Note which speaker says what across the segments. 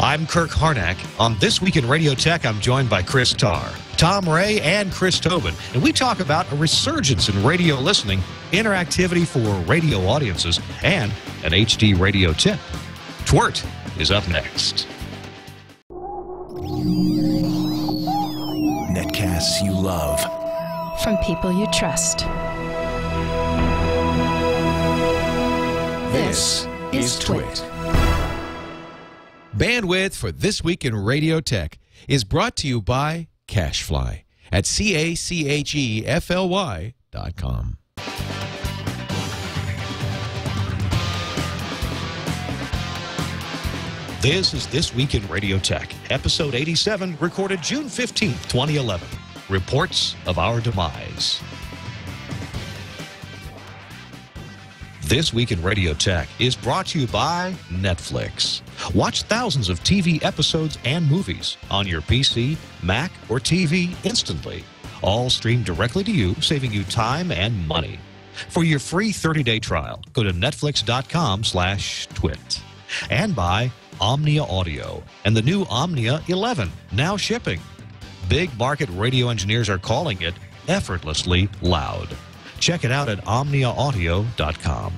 Speaker 1: I'm Kirk Harnack. On This Week in Radio Tech, I'm joined by Chris Tarr, Tom Ray, and Chris Tobin. And we talk about a resurgence in radio listening, interactivity for radio audiences, and an HD radio tip. Twirt is up next.
Speaker 2: Netcasts you love.
Speaker 3: From people you trust.
Speaker 2: This is Twit.
Speaker 4: Bandwidth for This Week in Radio Tech is brought to you by Cachefly at CACHEFLY.com.
Speaker 1: This is This Week in Radio Tech, episode 87, recorded June 15th, 2011. Reports of Our Demise. This Week in Radio Tech is brought to you by Netflix. Watch thousands of TV episodes and movies on your PC, Mac, or TV instantly. All streamed directly to you, saving you time and money. For your free 30-day trial, go to netflix.com/twit. And by Omnia Audio and the new Omnia 11, now shipping. Big market radio engineers are calling it effortlessly loud. Check it out at omniaaudio.com.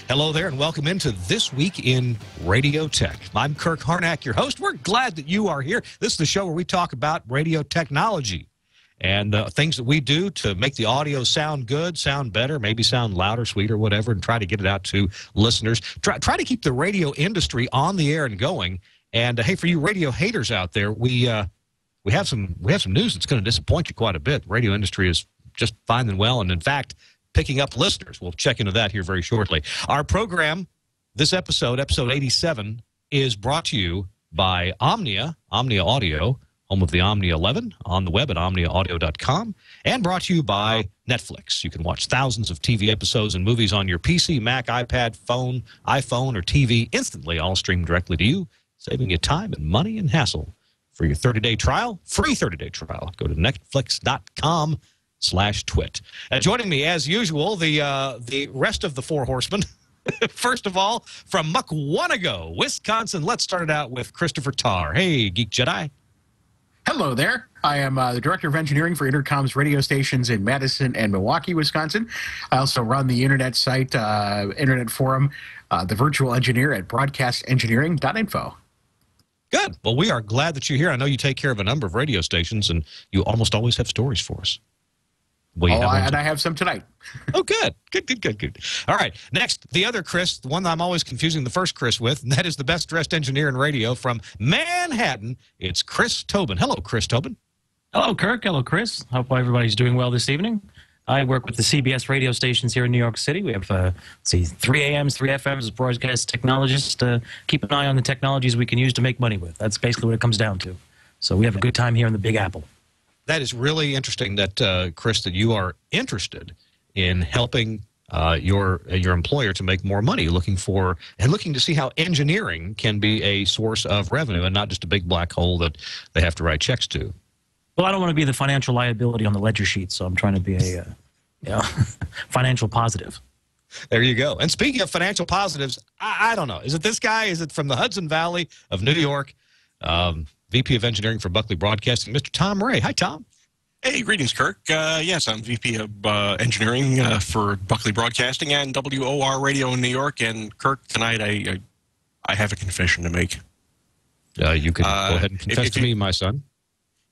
Speaker 1: Hello there and welcome into This Week in Radio Tech. I'm Kirk Harnack, your host. We're glad that you are here. This is the show where we talk about radio technology and things that we do to make the audio sound good, sound better, maybe sound louder, sweeter, whatever, and try to get it out to listeners. Try to keep the radio industry on the air and going. And hey, for you radio haters out there, we have some news that's going to disappoint you quite a bit. The radio industry is just fine and well, and in fact, picking up listeners. We'll check into that here very shortly. Our program, this episode 87, is brought to you by Omnia Audio, home of the Omnia 11, on the web at omniaaudio.com, and brought to you by Netflix. You can watch thousands of TV episodes and movies on your PC, Mac, iPad, phone, iPhone, or TV instantly, all streamed directly to you, saving you time and money and hassle. For your 30-day trial, free 30-day trial, go to netflix.com/twit. Joining me, as usual, the rest of the four horsemen. First of all, from Mukwonago, Wisconsin, let's start it out with Christopher Tarr. Hey, Geek Jedi.
Speaker 5: Hello there. I am the Director of Engineering for Intercom's radio stations in Madison and Milwaukee, Wisconsin. I also run the internet site, internet forum, the virtual engineer at broadcastengineering.info.
Speaker 1: Good. Well, we are glad that you're here. I know you take care of a number of radio stations, and you almost always have stories for us.
Speaker 5: And I have some tonight.
Speaker 1: Oh, good. Good. All right. Next, the other Chris, the one that I'm always confusing the first Chris with, and that is the best-dressed engineer in radio from Manhattan. It's Chris Tobin. Hello, Chris Tobin.
Speaker 6: Hello, Kirk. Hello, Chris. Hope everybody's doing well this evening. I work with the CBS radio stations here in New York City. We have, 3 AMs, 3 FMs as broadcast technologists to keep an eye on the technologies we can use to make money with. That's basically what it comes down to. So we have a good time here in the Big Apple.
Speaker 1: That is really interesting that, Chris, that you are interested in helping your employer to make more money, looking to see how engineering can be a source of revenue and not just a big black hole that they have to write checks to.
Speaker 6: Well, I don't want to be the financial liability on the ledger sheet, so I'm trying to be a financial positive.
Speaker 1: There you go. And speaking of financial positives, I don't know. Is it this guy? Is it from the Hudson Valley of New York? VP of Engineering for Buckley Broadcasting, Mr. Tom Ray. Hi, Tom.
Speaker 7: Hey, greetings, Kirk. Yes, I'm VP of Engineering for Buckley Broadcasting and WOR Radio in New York. And Kirk, tonight I have a confession to make.
Speaker 1: You can go ahead and confess to me, my son.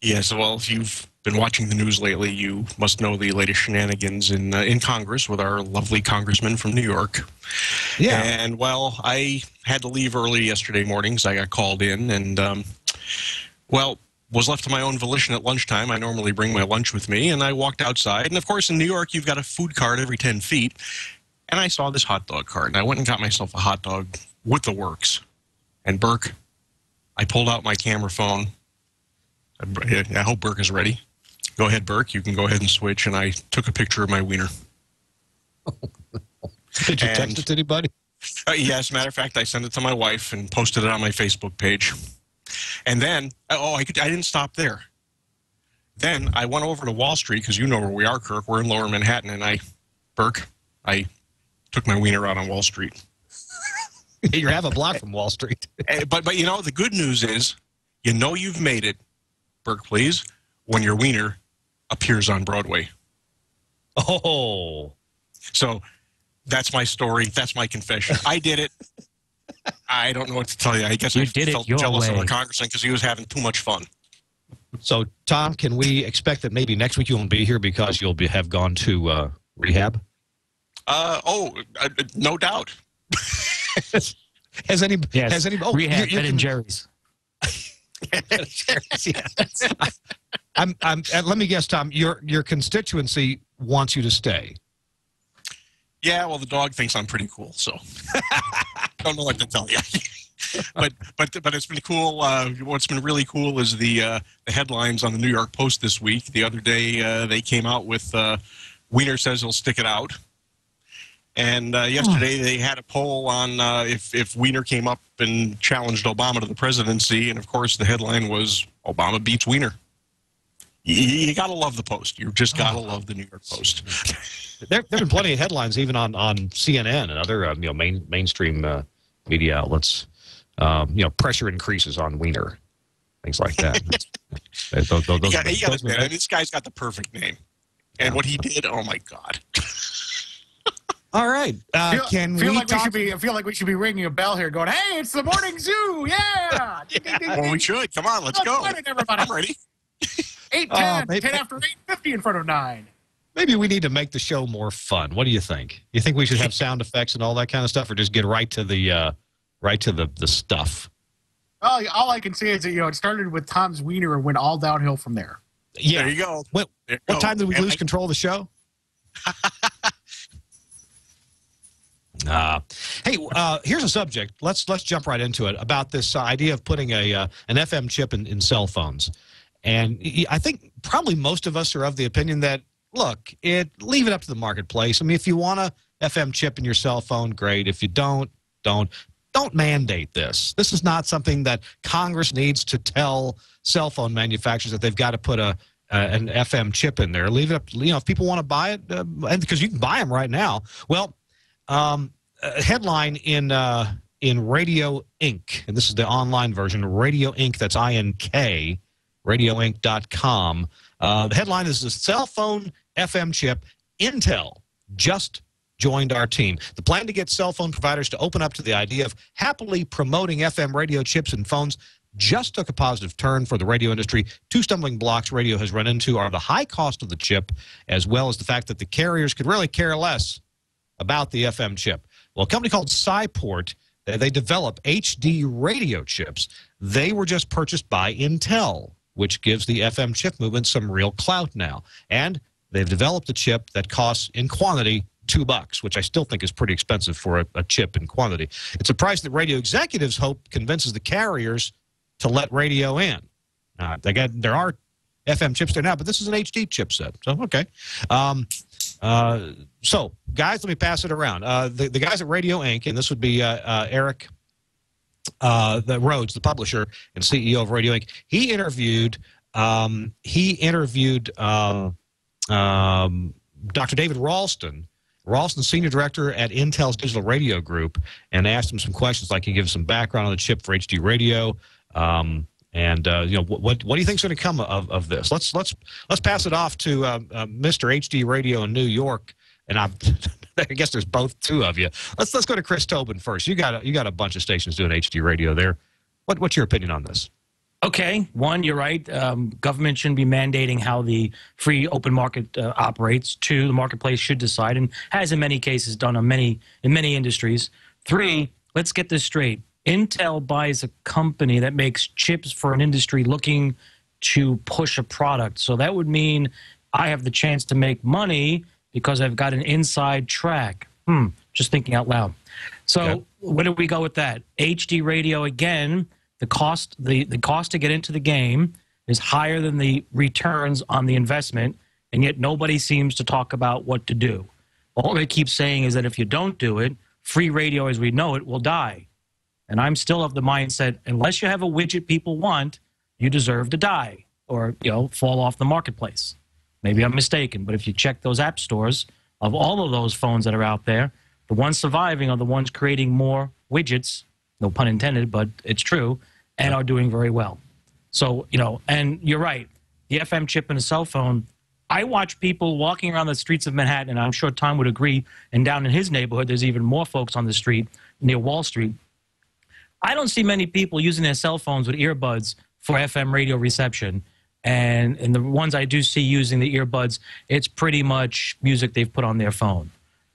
Speaker 7: Yes, well, if you've been watching the news lately, you must know the latest shenanigans in Congress with our lovely congressman from New York. Yeah. And, well, I had to leave early yesterday morning because I got called in and, was left to my own volition at lunchtime. I normally bring my lunch with me, and I walked outside. And, of course, in New York, you've got a food cart every 10 feet. And I saw this hot dog cart, and I went and got myself a hot dog with the works. And, Burke, I pulled out my camera phone. I hope Burke is ready. Go ahead, Burke. You can go ahead and switch. And I took a picture of my wiener.
Speaker 1: Did you text it to anybody?
Speaker 7: Yes, matter of fact, I sent it to my wife and posted it on my Facebook page. And then, I didn't stop there. Then I went over to Wall Street, because you know where we are, Kirk. We're in Lower Manhattan, and Burke, I took my wiener out on Wall Street.
Speaker 1: You're half a block from Wall Street.
Speaker 7: But you know, the good news is, you know you've made it, Burke, please, when your wiener appears on Broadway.
Speaker 1: Oh.
Speaker 7: So that's my story. That's my confession. I did it. I don't know what to tell you. I guess I felt jealous of our congressman because he was having too much fun.
Speaker 1: So, Tom, can we expect that maybe next week you won't be here because you'll have gone to rehab?
Speaker 7: No doubt.
Speaker 1: Has any
Speaker 6: rehab and Jerry's?
Speaker 1: Yes. Let me guess, Tom. Your constituency wants you to stay.
Speaker 7: Yeah, well, the dog thinks I'm pretty cool, so don't know what to tell you. but it's been cool. What's been really cool is the headlines on the New York Post this week. The other day, they came out with Wiener says he'll stick it out. And yesterday they had a poll on if Wiener came up and challenged Obama to the presidency. And, of course, the headline was Obama beats Wiener. You got to love the Post. You just got to love the New York Post.
Speaker 1: There have been plenty of headlines even on CNN and other mainstream media outlets. Pressure increases on Wiener, things like that.
Speaker 7: This guy's got the perfect name. And what he did, oh, my God.
Speaker 1: All right.
Speaker 5: I feel like we should be ringing a bell here going, hey, it's the morning zoo. Yeah.
Speaker 7: Well, we should. Come on, let's go.
Speaker 5: Everybody.
Speaker 7: I'm ready.
Speaker 5: 8:10, 10 after 8:50 in front of 9.
Speaker 1: Maybe we need to make the show more fun. What do you think? You think we should have sound effects and all that kind of stuff, or just get right to the stuff?
Speaker 5: All I can say is that it started with Tom's wiener and went all downhill from there.
Speaker 1: Yeah,
Speaker 7: there you go.
Speaker 1: What time did we lose control of the show? Hey, here's a subject. Let's jump right into it about this idea of putting an FM chip in cell phones. And I think probably most of us are of the opinion that, look, leave it up to the marketplace. I mean, if you want a FM chip in your cell phone, great. If you don't mandate this. This is not something that Congress needs to tell cell phone manufacturers that they've got to put an FM chip in there. Leave it up. If people want to buy it, and because you can buy them right now. Well, a headline in Radio Ink, and this is the online version. Radio Ink. That's INK. RadioInk.com. The headline is the cell phone FM chip. Intel just joined our team. The plan to get cell phone providers to open up to the idea of happily promoting FM radio chips in phones just took a positive turn for the radio industry. Two stumbling blocks radio has run into are the high cost of the chip, as well as the fact that the carriers could really care less about the FM chip. Well, a company called Scyport, they develop HD radio chips. They were just purchased by Intel, which gives the FM chip movement some real clout now. And they've developed a chip that costs, in quantity, $2, which I still think is pretty expensive for a chip in quantity. It's a price that radio executives hope convinces the carriers to let radio in. There are FM chips there now, but this is an HD chipset. So, okay. So, guys, let me pass it around. The guys at Radio Inc., and this would be Eric Rhodes, the publisher and CEO of Radio Inc. He interviewed Dr. David Ralston, senior director at Intel's Digital Radio Group, and asked him some questions, like he gives some background on the chip for HD radio, what do you think is going to come of this? Let's pass it off to Mr. HD Radio in New York, and I guess there's both two of you. Let's go to Chris Tobin first. You got a bunch of stations doing HD radio there. What's your opinion on this?
Speaker 6: Okay, one, you're right. Government shouldn't be mandating how the free open market operates. Two, the marketplace should decide, and has in many cases done in many industries. Three, let's get this straight. Intel buys a company that makes chips for an industry looking to push a product. So that would mean I have the chance to make money because I've got an inside track. Just thinking out loud. So okay. Where do we go with that? HD radio, again, the cost to get into the game is higher than the returns on the investment, and yet nobody seems to talk about what to do. All they keep saying is that if you don't do it, free radio as we know it will die. And I'm still of the mindset, unless you have a widget people want, you deserve to die or, fall off the marketplace. Maybe I'm mistaken, but if you check those app stores of all of those phones that are out there, The ones surviving are the ones creating more widgets, no pun intended, but it's true, and are doing very well. So, you know, and you're right, the FM chip in a cell phone, I watch people walking around the streets of Manhattan, and I'm sure Tom would agree, and down in his neighborhood, there's even more folks on the street near Wall Street. I don't see many people using their cell phones with earbuds for FM radio reception. And the ones I do see using the earbuds, it's pretty much music they've put on their phone.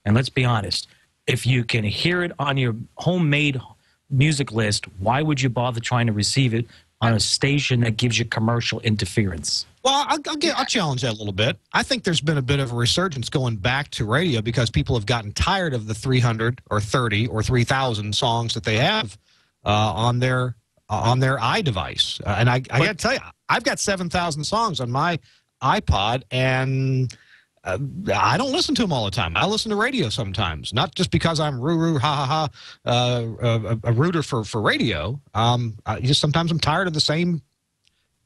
Speaker 6: And let's be honest, if you can hear it on your homemade music list, why would you bother trying to receive it on a station that gives you commercial interference?
Speaker 1: Well, I'll challenge that a little bit. I think there's been a bit of a resurgence going back to radio because people have gotten tired of the 300 or 30 or 3,000 songs that they have on their iDevice. And I got to tell you, I've got 7,000 songs on my iPod, and I don't listen to them all the time. I listen to radio sometimes, not just because I'm a rooter for radio. Sometimes I'm tired of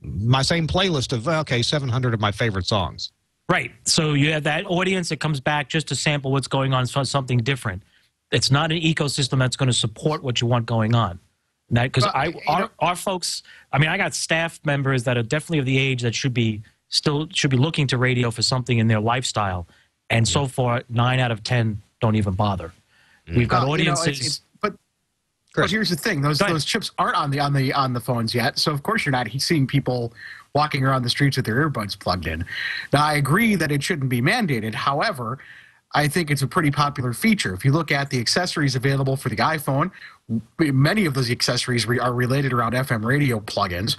Speaker 1: my same playlist of, okay, 700 of my favorite songs.
Speaker 6: Right. So you have that audience that comes back just to sample what's going on, so something different. It's not an ecosystem that's going to support what you want going on. Because our folks, I mean, I got staff members that are definitely of the age that should be looking to radio for something in their lifestyle, and so far 9 out of 10 don't even bother. We've got audiences.
Speaker 5: But here's the thing: those chips aren't on the phones yet, so of course you're not seeing people walking around the streets with their earbuds plugged in. Now, I agree that it shouldn't be mandated. However, I think it's a pretty popular feature. If you look at the accessories available for the iPhone, many of those accessories are related around FM radio plugins.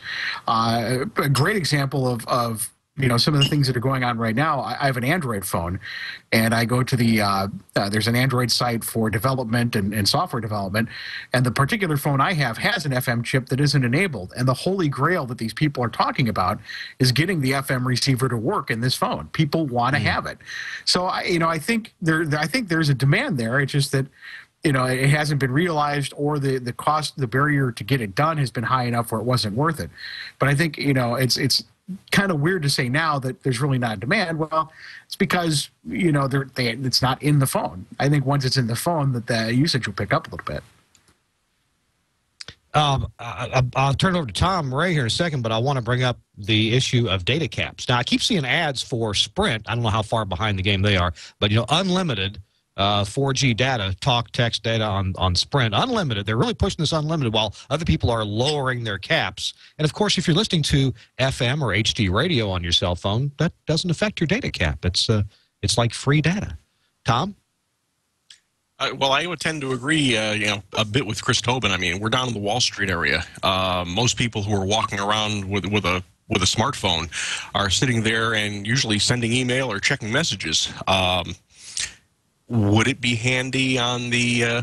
Speaker 5: A great example of some of the things that are going on right now. I have an Android phone, and I go to there's an Android site for development and software development, and the particular phone I have has an FM chip that isn't enabled. And the holy grail that these people are talking about is getting the FM receiver to work in this phone. People want to have it. So I think there's a demand there. It's just that it hasn't been realized, or the cost, the barrier to get it done has been high enough where it wasn't worth it. But I think it's kind of weird to say now that there's really not a demand. Well, it's because it's not in the phone. I think once it's in the phone, that the usage will pick up a little bit.
Speaker 1: I'll turn it over to Tom Ray here in a second, but I want to bring up the issue of data caps. Now, I keep seeing ads for Sprint. I don't know how far behind the game they are, but unlimited 4G data, talk, text data on Sprint, unlimited. They're really pushing this unlimited while other people are lowering their caps. And, of course, if you're listening to FM or HD radio on your cell phone, that doesn't affect your data cap. It's like free data. Tom?
Speaker 7: Well, I would tend to agree, a bit with Chris Tobin. I mean, we're down in the Wall Street area. Most people who are walking around with a smartphone are sitting there and usually sending email or checking messages. Would it be handy on the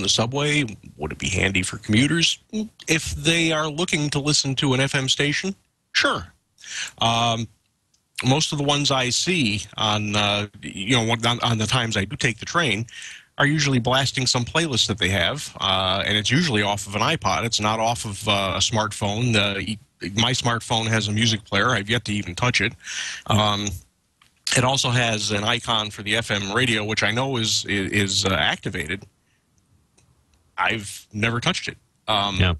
Speaker 7: subway? Would it be handy for commuters? If they are looking to listen to an FM station, sure. Most of the ones I see on the times I do take the train are usually blasting some playlist that they have, and it's usually off of an iPod. It's not off of a smartphone. My smartphone has a music player. I've yet to even touch it. It also has an icon for the FM radio, which I know is activated. I've never touched it. And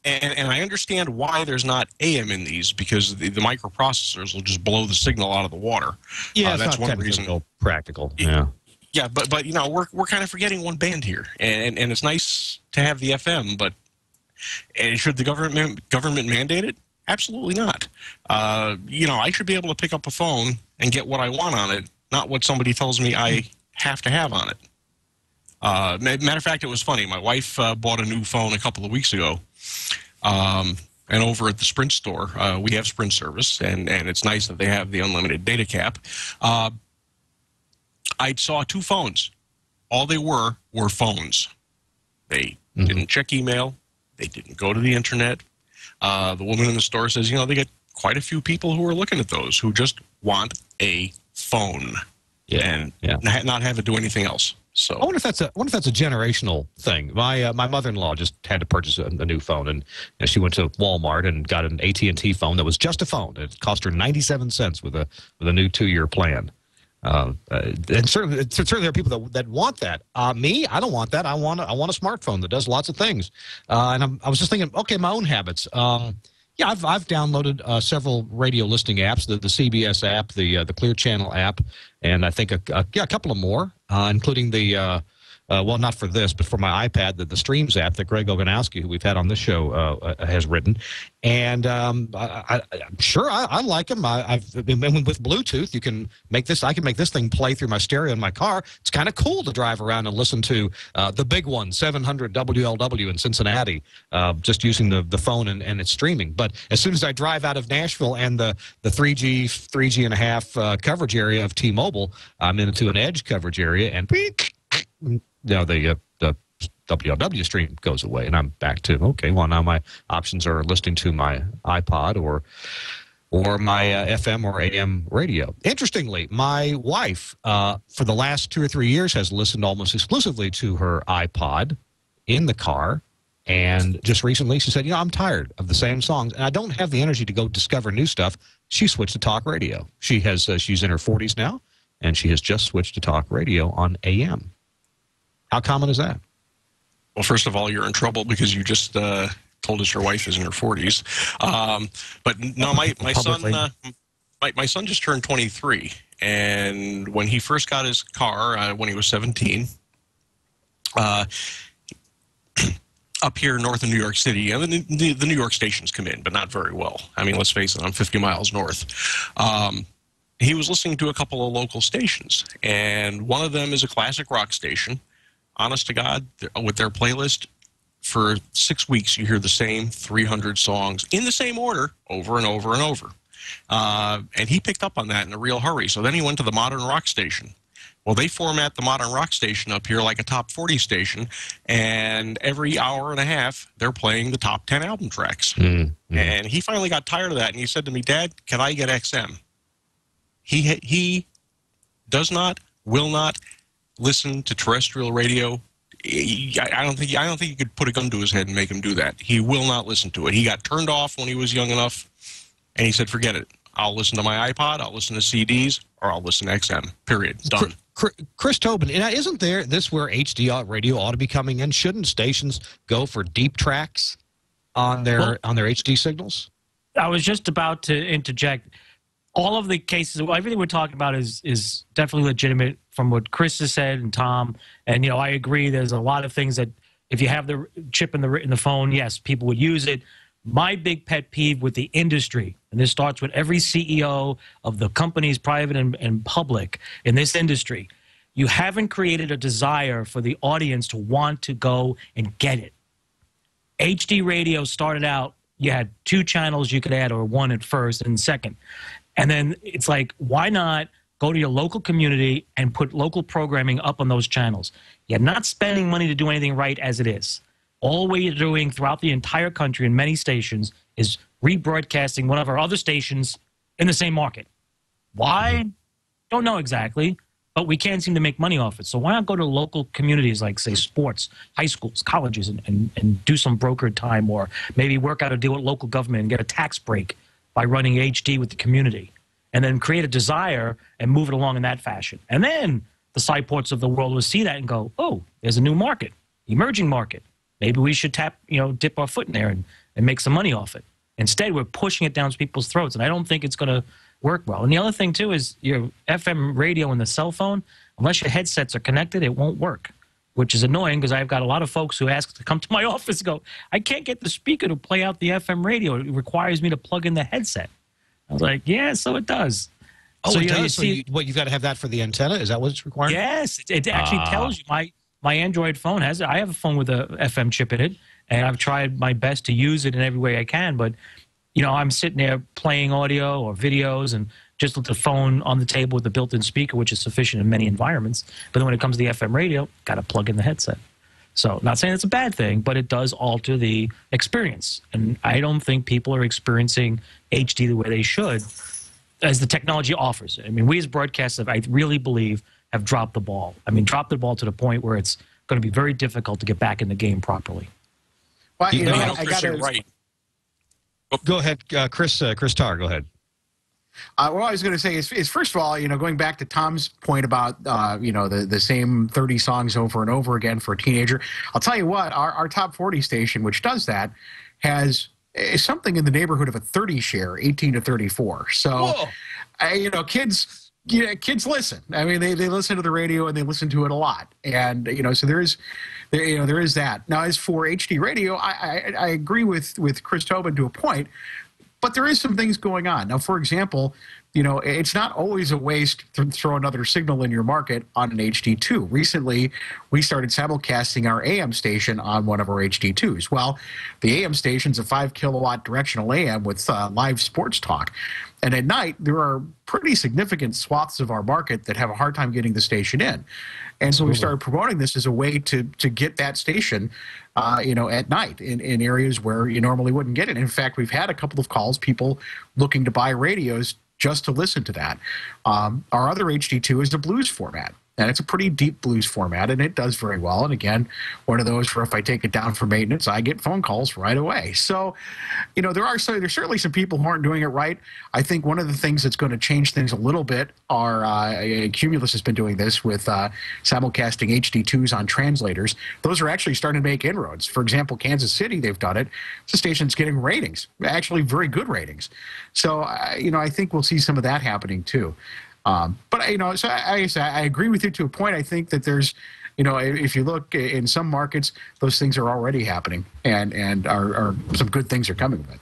Speaker 7: I understand why there's not AM in these, because the microprocessors will just blow the signal out of the water.
Speaker 1: Yeah,
Speaker 7: that's
Speaker 1: one reason. Practical. Yeah.
Speaker 7: Yeah, but we're kind of forgetting one band here, and it's nice to have the FM, but should the government mandate it? Absolutely not. I should be able to pick up a phone and get what I want on it, not what somebody tells me I have to have on it. Matter of fact, it was funny. My wife bought a new phone a couple of weeks ago, and over at the Sprint store, we have Sprint service, and it's nice that they have the unlimited data cap. I saw 2 phones. All they were phones. They didn't check email. They didn't go to the internet. The woman in the store says, they get quite a few people who are looking at those who just want a phone and not have it do anything else. So
Speaker 1: I wonder if that's a generational thing. My mother-in-law just had to purchase a new phone, and she went to Walmart and got an AT&T phone that was just a phone. It cost her 97 cents with a new 2-year plan. And certainly there are people that want that. Me, I don't want that. I want a smartphone that does lots of things. And I was just thinking, okay, my own habits. Yeah, I've downloaded several radio listening apps, the CBS app, the Clear Channel app, and I think a couple of more, including the well, not for this, but for my iPad, the Streams app that Greg Oganowski, who we've had on this show, has written. And I'm sure I like them. I've been with Bluetooth. You can make this. I can make this thing play through my stereo in my car. It's kind of cool to drive around and listen to the big one, 700 WLW in Cincinnati, just using the phone and it's streaming. But as soon as I drive out of Nashville and the 3G and a half coverage area of T-Mobile, I'm into an edge coverage area, and now the WLW stream goes away, and I'm back to, okay, well, now my options are listening to my iPod or my FM or AM radio. Interestingly, my wife, for the last 2 or 3 years, has listened almost exclusively to her iPod in the car, and just recently she said, I'm tired of the same songs, and I don't have the energy to go discover new stuff. She switched to talk radio. She's in her 40s now, and she has just switched to talk radio on AM. How common is that?
Speaker 7: Well, first of all, you're in trouble because you just told us your wife is in her 40s. But no, my son just turned 23, and when he first got his car when he was 17, up here north of New York City, and the New York stations come in, but not very well. I mean, let's face it, I'm 50 miles north. He was listening to a couple of local stations, and one of them is a classic rock station. Honest to God, with their playlist, for 6 weeks you hear the same 300 songs in the same order over and over and over. And he picked up on that in a real hurry. So then he went to the modern rock station. Well, they format the modern rock station up here like a top 40 station, and every hour and a half they're playing the top 10 album tracks. Mm-hmm. And he finally got tired of that, and he said to me, "Dad, can I get XM?" He does not, will not listen to terrestrial radio. I don't think you could put a gun to his head and make him do that. He will not listen to it. He got turned off when he was young enough, and he said, "Forget it. I'll listen to my iPod, I'll listen to CDs, or I'll listen to XM. Period. Done."
Speaker 1: Chris Tobin, isn't this where HD radio ought to be coming in? Shouldn't stations go for deep tracks on their HD signals?
Speaker 6: I was just about to interject. All of the cases, everything we're talking about is definitely legitimate from what Chris has said and Tom. And, I agree there's a lot of things that if you have the chip in the phone, yes, people would use it. My big pet peeve with the industry, and this starts with every CEO of the companies, private and public, in this industry, you haven't created a desire for the audience to want to go and get it. HD radio started out, you had 2 channels you could add, or 1 at first and second. And then it's like, why not go to your local community and put local programming up on those channels? You're not spending money to do anything right as it is. All we're doing throughout the entire country in many stations is rebroadcasting one of our other stations in the same market. Why? Don't know exactly, but we can't seem to make money off it. So why not go to local communities like, say, sports, high schools, colleges, and do some brokered time, or maybe work out a deal with local government and get a tax break by running HD with the community, and then create a desire and move it along in that fashion. And then the side ports of the world will see that and go, oh, there's a new market, emerging market. Maybe we should dip our foot in there and make some money off it. Instead, we're pushing it down people's throats, and I don't think it's going to work well. And the other thing, too, is your FM radio and the cell phone, unless your headsets are connected, it won't work, which is annoying because I've got a lot of folks who ask to come to my office and go, "I can't get the speaker to play out the FM radio. It requires me to plug in the headset." I was like, yeah, so it does.
Speaker 1: Oh, so it does? You've got to have that for the antenna? Is that what's required?
Speaker 6: Yes. It actually tells you. My Android phone has it. I have a phone with a FM chip in it, and I've tried my best to use it in every way I can. But, I'm sitting there playing audio or videos and just with the phone on the table with the built-in speaker, which is sufficient in many environments. But then when it comes to the FM radio, got to plug in the headset. So not saying it's a bad thing, but it does alter the experience. And I don't think people are experiencing HD the way they should as the technology offers it. I mean, we as broadcasters, I really believe, have dropped the ball. I mean, dropped the ball to the point where it's going to be very difficult to get back in the game properly.
Speaker 5: Well,
Speaker 7: I got it right.
Speaker 1: Go ahead, Chris Tarr, go ahead.
Speaker 5: What I was going to say is, first of all, going back to Tom's point about, the same 30 songs over and over again for a teenager, I'll tell you what, our top 40 station, which does that, has something in the neighborhood of a 30 share, 18 to 34. So, kids listen. I mean, they listen to the radio and they listen to it a lot. And, so there is that. Now, as for HD radio, I agree with Chris Tobin to a point. But there is some things going on. Now, for example, it's not always a waste to throw another signal in your market on an HD2. Recently, we started simulcasting our AM station on one of our HD2s. Well, the AM station's a 5 kilowatt directional AM with live sports talk. And at night, there are pretty significant swaths of our market that have a hard time getting the station in. And so we started promoting this as a way to get that station, at night in areas where you normally wouldn't get it. In fact, we've had a couple of calls, people looking to buy radios just to listen to that. Our other HD2 is the blues format. And it's a pretty deep blues format, and it does very well. And again, one of those where if I take it down for maintenance, I get phone calls right away. So, there's certainly some people who aren't doing it right. I think one of the things that's going to change things a little bit are Cumulus has been doing this with simulcasting HD2s on translators. Those are actually starting to make inroads. For example, Kansas City, they've done it. It's a station's getting ratings, actually very good ratings. So, I think we'll see some of that happening too. But so I agree with you to a point. I think that there's, if you look in some markets, those things are already happening, and are some good things are coming with it.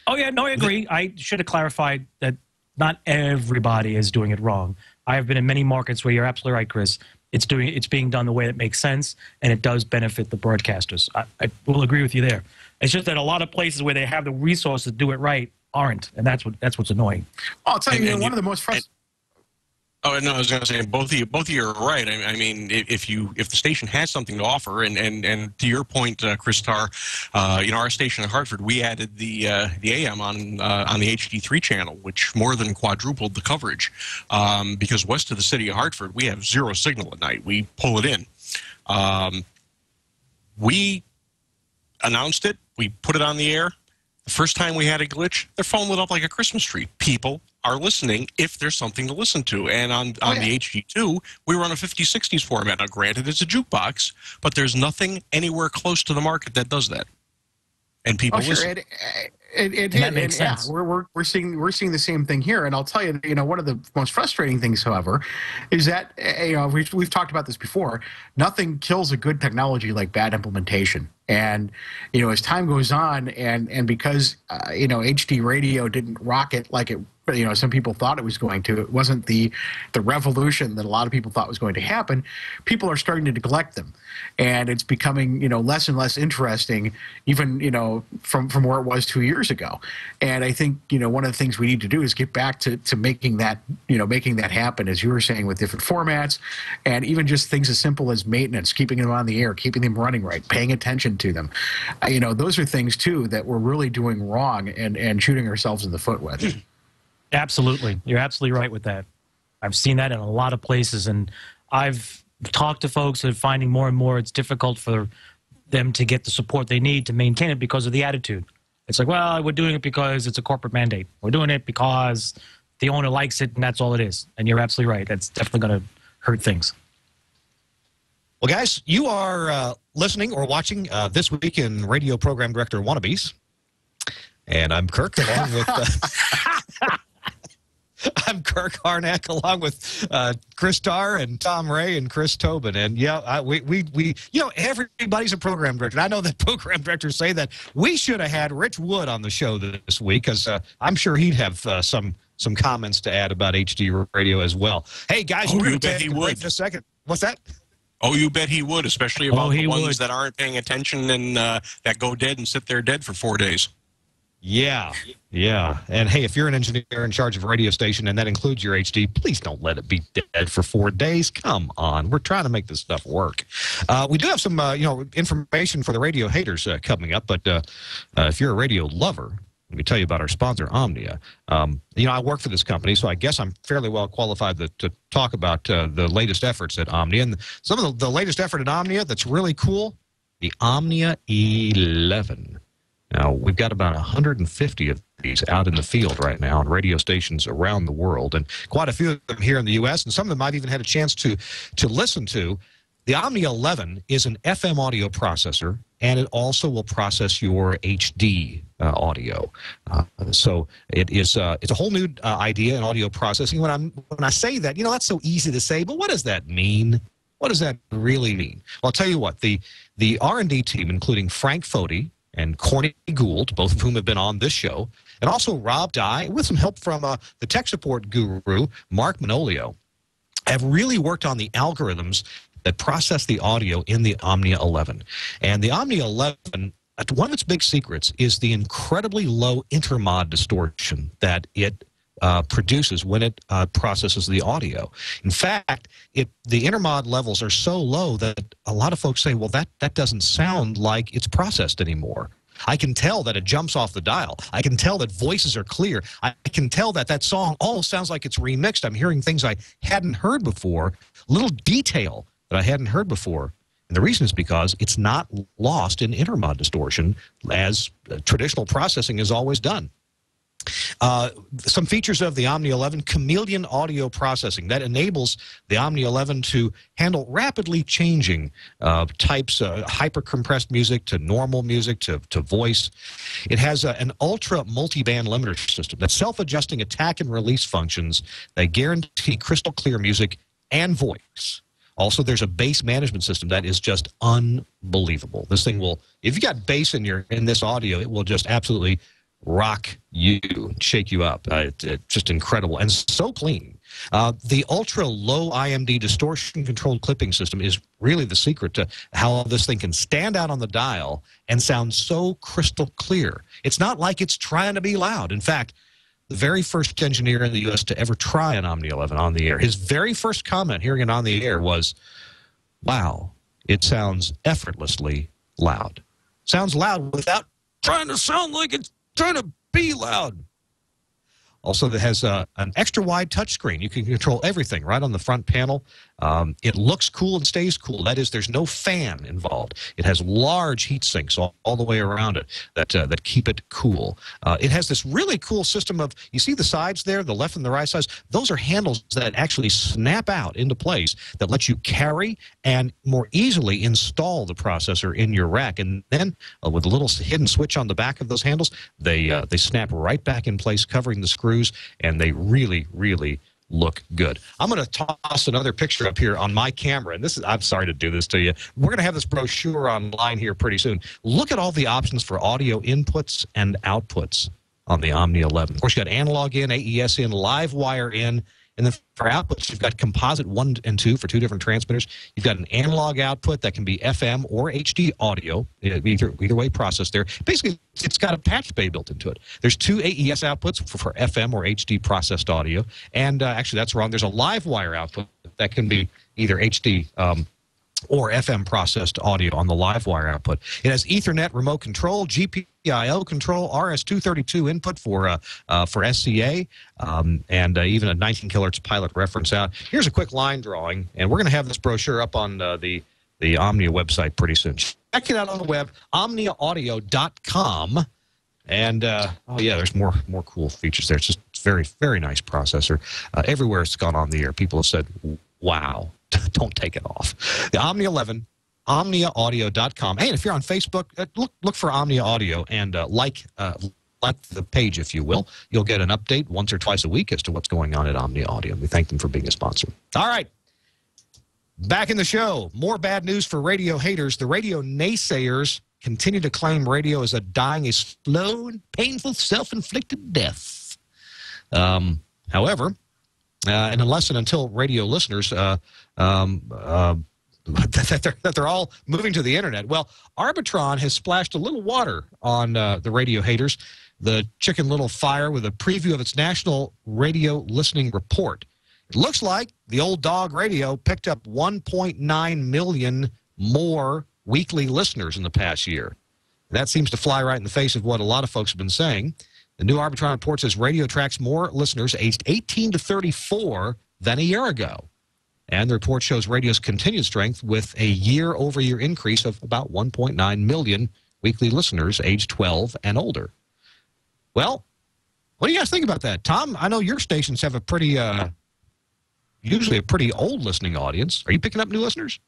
Speaker 6: Oh yeah, no, I agree. I should have clarified that not everybody is doing it wrong. I have been in many markets where you're absolutely right, Chris. It's being done the way that makes sense, and it does benefit the broadcasters. I will agree with you there. It's just that a lot of places where they have the resources to do it right aren't, and that's what's annoying.
Speaker 5: I'll tell you, one of the most frustrating.
Speaker 7: Oh no, I was going to say both of you are right. I mean, if the station has something to offer, and to your point, Chris Tarr, our station in Hartford, we added the AM on the HD3 channel, which more than quadrupled the coverage, because west of the city of Hartford, we have zero signal at night. We pull it in. We announced it. We put it on the air. The first time we had a glitch, their phone lit up like a Christmas tree. People are listening if there's something to listen to. And on the HD2, we run a 50/60s format. Now, granted, it's a jukebox, but there's nothing anywhere close to the market that does that. And people listen.
Speaker 6: That makes sense.
Speaker 5: Yeah, we're seeing the same thing here. And I'll tell you, one of the most frustrating things, however, is that we've talked about this before. Nothing kills a good technology like bad implementation. And as time goes on, and because HD radio didn't rocket like it, some people thought it was going to. It wasn't the revolution that a lot of people thought was going to happen. People are starting to neglect them, and it's becoming less and less interesting, even from where it was 2 years ago. And I think one of the things we need to do is get back to making that happen, as you were saying, with different formats, and even just things as simple as maintenance, keeping them on the air, keeping them running right, paying attention to them. Those are things too that we're really doing wrong and shooting ourselves in the foot with.
Speaker 6: Absolutely. You're absolutely right with that. I've seen that in a lot of places, and I've talked to folks that are finding more and more it's difficult for them to get the support they need to maintain it because of the attitude. It's like, well, we're doing it because it's a corporate mandate. We're doing it because the owner likes it, and that's all it is. And you're absolutely right. That's definitely going to hurt things.
Speaker 1: Well, guys, you are listening or watching This Week in Radio Program Director Wannabes. And I'm Kirk, along with... I'm Kirk Harnack, along with Chris Tarr and Tom Ray and Chris Tobin. And yeah, we everybody's a program director. I know that program directors say that. We should have had Rich Wood on the show this week, because I'm sure he'd have some comments to add about HD radio as well. Hey guys, we're going to take a break in a second. What's that?
Speaker 7: Oh, you bet he would, especially about the ones that aren't paying attention and that go dead and sit there dead for 4 days.
Speaker 1: Yeah. And hey, if you're an engineer in charge of a radio station and that includes your HD, please don't let it be dead for 4 days. Come on. We're trying to make this stuff work. We do have some, information for the radio haters coming up, but if you're a radio lover, let me tell you about our sponsor, Omnia. I work for this company, so I guess I'm fairly well qualified to talk about the latest efforts at Omnia. And some of the latest effort at Omnia that's really cool, the Omnia 11. Now, we've got about 150 of these out in the field right now on radio stations around the world, and quite a few of them here in the U.S., and some of them I've even had a chance to listen to. The Omnia 11 is an FM audio processor, and it also will process your HD audio. So it's a whole new idea in audio processing. When I say that, that's so easy to say, but what does that mean? What does that really mean? Well, I'll tell you what, the R&D team, including Frank Foti and Corny Gould, both of whom have been on this show, and also Rob Dye, with some help from the tech support guru, Mark Manolio, have really worked on the algorithms that process the audio in the Omnia 11. And the Omnia 11, one of its big secrets is the incredibly low intermod distortion that it produces when it processes the audio. In fact, the intermod levels are so low that a lot of folks say, well, that doesn't sound like it's processed anymore. I can tell that it jumps off the dial. I can tell that voices are clear. I can tell that that song almost sounds like it's remixed. I'm hearing things I hadn't heard before, little detail that I hadn't heard before. And the reason is because it's not lost in intermod distortion as traditional processing is always done. Some features of the Omnia 11, chameleon audio processing. That enables the Omnia 11 to handle rapidly changing types, hyper-compressed music to normal music to voice. It has an ultra multi-band limiter system that's self-adjusting attack and release functions that guarantee crystal clear music and voice. Also, there's a bass management system that is just unbelievable. This thing will, if you got bass in this audio, it will just absolutely rock you, shake you up. It's just incredible and so clean. The ultra low IMD distortion controlled clipping system is really the secret to how this thing can stand out on the dial and sound so crystal clear. It's not like it's trying to be loud. In fact, the very first engineer in the U.S. to ever try an Omnia 11 on the air, his very first comment hearing it on the air was, wow, it sounds effortlessly loud. Sounds loud without trying to sound like it's trying to be loud. Also, it has an extra wide touchscreen. You can control everything right on the front panel. It looks cool and stays cool. That is, there's no fan involved. It has large heat sinks all the way around it that keep it cool. It has this really cool system of, you see the sides there, the left and the right sides? Those are handles that actually snap out into place that let you carry and more easily install the processor in your rack. And then with a little hidden switch on the back of those handles, they snap right back in place, covering the screws, and they really, really look good. I'm going to toss another picture up here on my camera, and this is, I'm sorry to do this to you. We're going to have this brochure online here pretty soon. Look at all the options for audio inputs and outputs on the Omnia 11. Of course, you got analog in, AES in, live wire in, and then for outputs, you've got composite 1 and 2 for 2 different transmitters. You've got an analog output that can be FM or HD audio, either way processed there. Basically, it's got a patch bay built into it. There's 2 AES outputs for FM or HD processed audio. And actually, that's wrong. There's a live wire output that can be either HD or FM processed audio on the live wire output. It has Ethernet remote control, GPIO control, RS-232 input for SCA, and even a 19 kHz pilot reference out. Here's a quick line drawing, and we're going to have this brochure up on the Omnia website pretty soon. Check it out on the web, omniaaudio.com. And, oh, yeah, there's more cool features there. It's just very, very nice processor. Everywhere it's gone on the air, people have said, wow. Don't take it off. The Omnia 11, omniaaudio.com. Hey, and if you're on Facebook, look for Omnia Audio and like the page, if you will. You'll get an update once or twice a week as to what's going on at Omnia Audio. We thank them for being a sponsor. All right. Back in the show. More bad news for radio haters. The radio naysayers continue to claim radio is dying a slow and painful self-inflicted death. However, and unless and until radio listeners that they're all moving to the internet. Well, Arbitron has splashed a little water on the radio haters. The Chicken Little Fire with a preview of its national radio listening report. It looks like the old dog radio picked up 1.9 million more weekly listeners in the past year. That seems to fly right in the face of what a lot of folks have been saying. The new Arbitron report says radio attracts more listeners aged 18 to 34 than a year ago. And the report shows radio's continued strength with a year-over-year increase of about 1.9 million weekly listeners age 12 and older. Well, what do you guys think about that? Tom, I know your stations have a pretty, usually a pretty old listening audience. Are you picking up new listeners?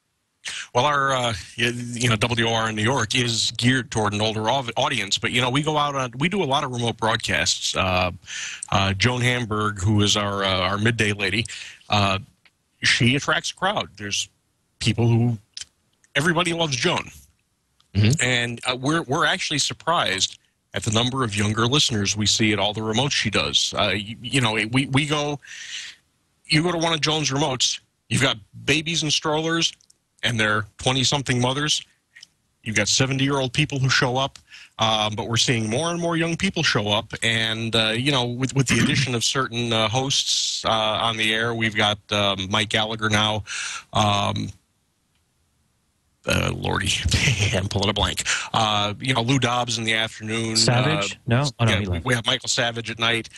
Speaker 7: Well, our WR in New York is geared toward an older audience, but we go out on, we do a lot of remote broadcasts. Joan Hamburg, who is our midday lady, she attracts a crowd. There's people who, everybody loves Joan, and we're actually surprised at the number of younger listeners we see at all the remotes she does. We go, you go to one of Joan's remotes, you've got babies and strollers, and they're 20-something mothers. You've got 70-year-old people who show up, but we're seeing more and more young people show up. And, with the addition of certain hosts on the air, we've got Mike Gallagher now. Lordy, I'm pulling a blank. Lou Dobbs in the afternoon.
Speaker 6: Savage? No? Oh, no,
Speaker 7: yeah, we have Michael Savage at night.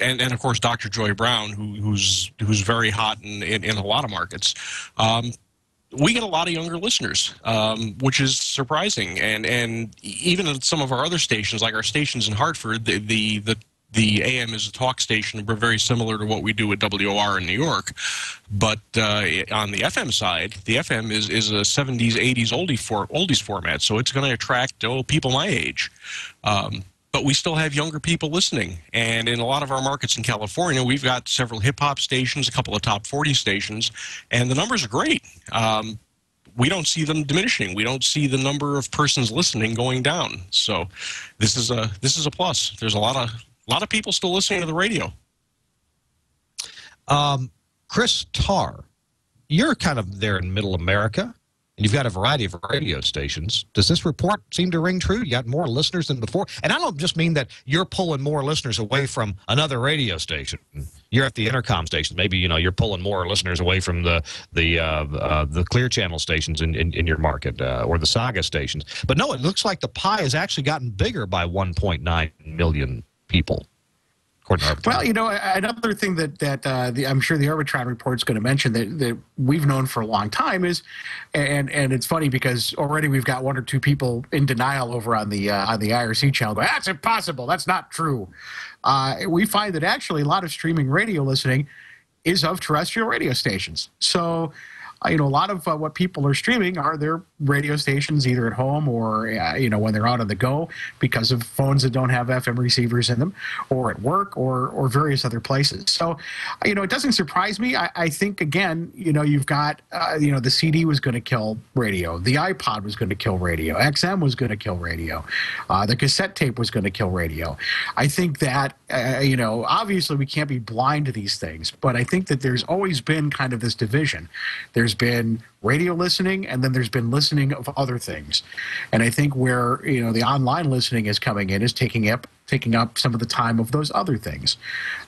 Speaker 7: And of course, Dr. Joy Brown, who's very hot in a lot of markets. We get a lot of younger listeners, which is surprising. And even at some of our other stations, like our stations in Hartford, the AM is a talk station. We're very similar to what we do at WOR in New York. But on the FM side, the FM is a 70s, 80s oldies format, so it's going to attract people my age. But we still have younger people listening. And in a lot of our markets in California, we've got several hip-hop stations, a couple of top 40 stations, and the numbers are great. We don't see them diminishing. We don't see the number of persons listening going down. So this is a plus. There's a lot of people still listening to the radio.
Speaker 1: Chris Tarr, you're kind of there in middle America, and you've got a variety of radio stations. Does this report seem to ring true? You got more listeners than before? And I don't just mean that you're pulling more listeners away from another radio station. You're at the intercom station. Maybe, you're pulling more listeners away from the Clear Channel stations in your market, or the Saga stations. But no, it looks like the pie has actually gotten bigger by 1.9 million people.
Speaker 5: Well, another thing that I'm sure the Arbitron report is going to mention that we've known for a long time is, and it's funny because already we've got one or two people in denial over on the IRC channel going, that's impossible, that's not true. We find that actually a lot of streaming radio listening is of terrestrial radio stations. So, a lot of what people are streaming are their radio stations either at home or, when they're out on the go because of phones that don't have FM receivers in them, or at work or various other places. So, it doesn't surprise me. I think, again, you've got, the CD was going to kill radio. The iPod was going to kill radio. XM was going to kill radio. The cassette tape was going to kill radio. I think that, obviously we can't be blind to these things, but I think that there's always been kind of this division. There's been radio listening, and then there's been listening of other things. And I think where the online listening is coming in is taking up some of the time of those other things.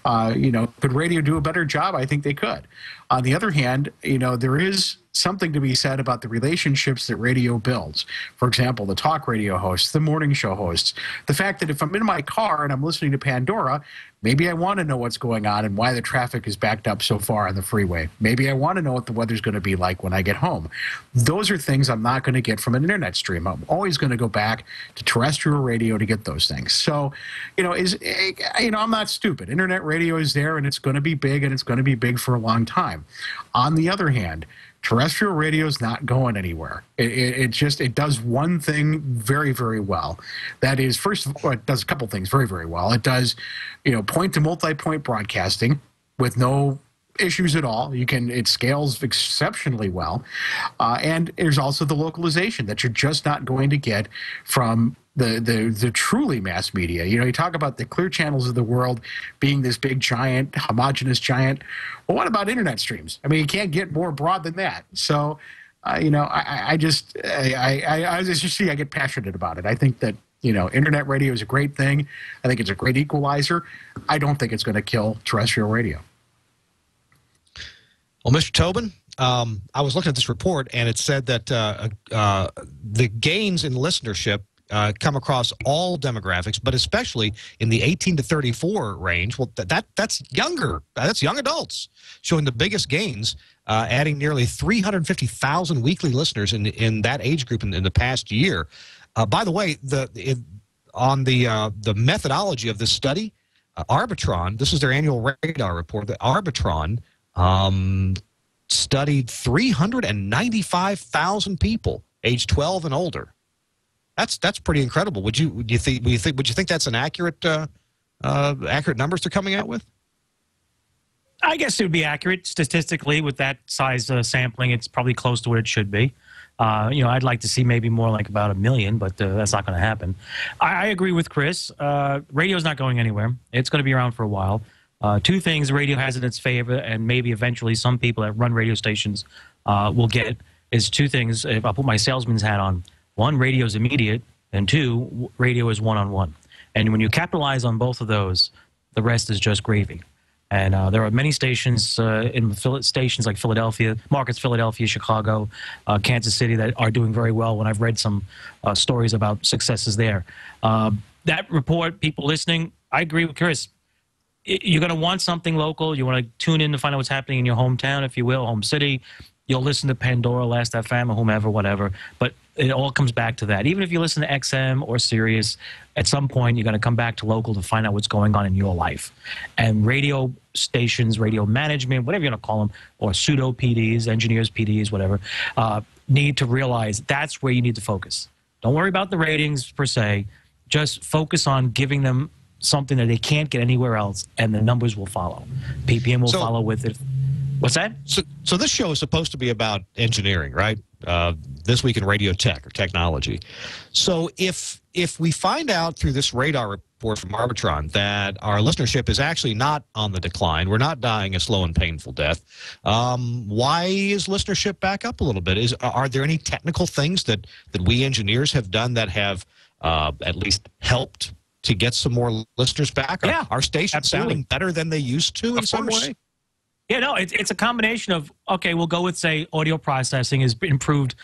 Speaker 5: Could radio do a better job? I think they could. On the other hand, there is something to be said about the relationships that radio builds. For example, the talk radio hosts, the morning show hosts, the fact that if I'm in my car and I'm listening to Pandora, maybe I want to know what's going on and why the traffic is backed up so far on the freeway. Maybe I want to know what the weather's going to be like when I get home. Those are things I'm not going to get from an internet stream. I'm always going to go back to terrestrial radio to get those things. So, I'm not stupid. Internet radio is there, and it's going to be big, and it's going to be big for a long time. On the other hand, terrestrial radio is not going anywhere. It does one thing very, very well. That is, first of all, it does a couple things very, very well. It does, point to multi-point broadcasting with no issues at all. It scales exceptionally well. And there's also the localization that you're just not going to get from the truly mass media. You talk about the Clear Channels of the world being this big giant, homogenous giant. Well, what about internet streams? I mean, you can't get more broad than that. So, I get passionate about it. I think that, internet radio is a great thing. I think it's a great equalizer. I don't think it's going to kill terrestrial radio.
Speaker 1: Well, Mr. Tobin, I was looking at this report, and it said that the gains in listenership come across all demographics, but especially in the 18 to 34 range. Well, that's younger. That's young adults showing the biggest gains. adding nearly 350,000 weekly listeners in that age group in the past year. By the way, on the methodology of this study, Arbitron, this is their annual radar report, that Arbitron studied 395,000 people age 12 and older. That's pretty incredible. Would you think that's an accurate numbers they're coming out with?
Speaker 6: I guess it would be accurate statistically with that size sampling. It's probably close to what it should be. I'd like to see maybe more like about 1 million, but that's not going to happen. I agree with Chris. Radio's not going anywhere. It's going to be around for a while. Two things radio has in its favor, and maybe eventually some people that run radio stations will get, is two things. If I put my salesman's hat on, one, radio is immediate, and two, radio is one-on-one. And when you capitalize on both of those, the rest is just gravy. And there are many stations in stations like Philadelphia, markets Philadelphia, Chicago, Kansas City that are doing very well when I've read some stories about successes there. That report, people listening, I agree with Chris. You're going to want something local. You want to tune in to find out what's happening in your hometown, if you will, home city. You'll listen to Pandora, Last FM, or whomever, whatever. But it all comes back to that. Even if you listen to XM or Sirius, at some point you're going to come back to local to find out what's going on in your life. And radio stations, radio management, whatever you want to call them, or pseudo PDs, engineers, PDs, whatever, need to realize that's where you need to focus. Don't worry about the ratings per se. Just focus on giving them something that they can't get anywhere else, and the numbers will follow. PPM will follow with it. What's that?
Speaker 1: So this show is supposed to be about engineering, right? This Week in Radio Tech, or technology. So if we find out through this radar report from Arbitron that our listenership is actually not on the decline, we're not dying a slow and painful death, why is listenership back up a little bit? Are there any technical things that we engineers have done that have at least helped to get some more listeners back?
Speaker 6: Yeah,
Speaker 1: are stations sounding better than they used to in some way?
Speaker 6: Yeah, no, it's a combination of, okay, we'll go with, say, audio processing has improved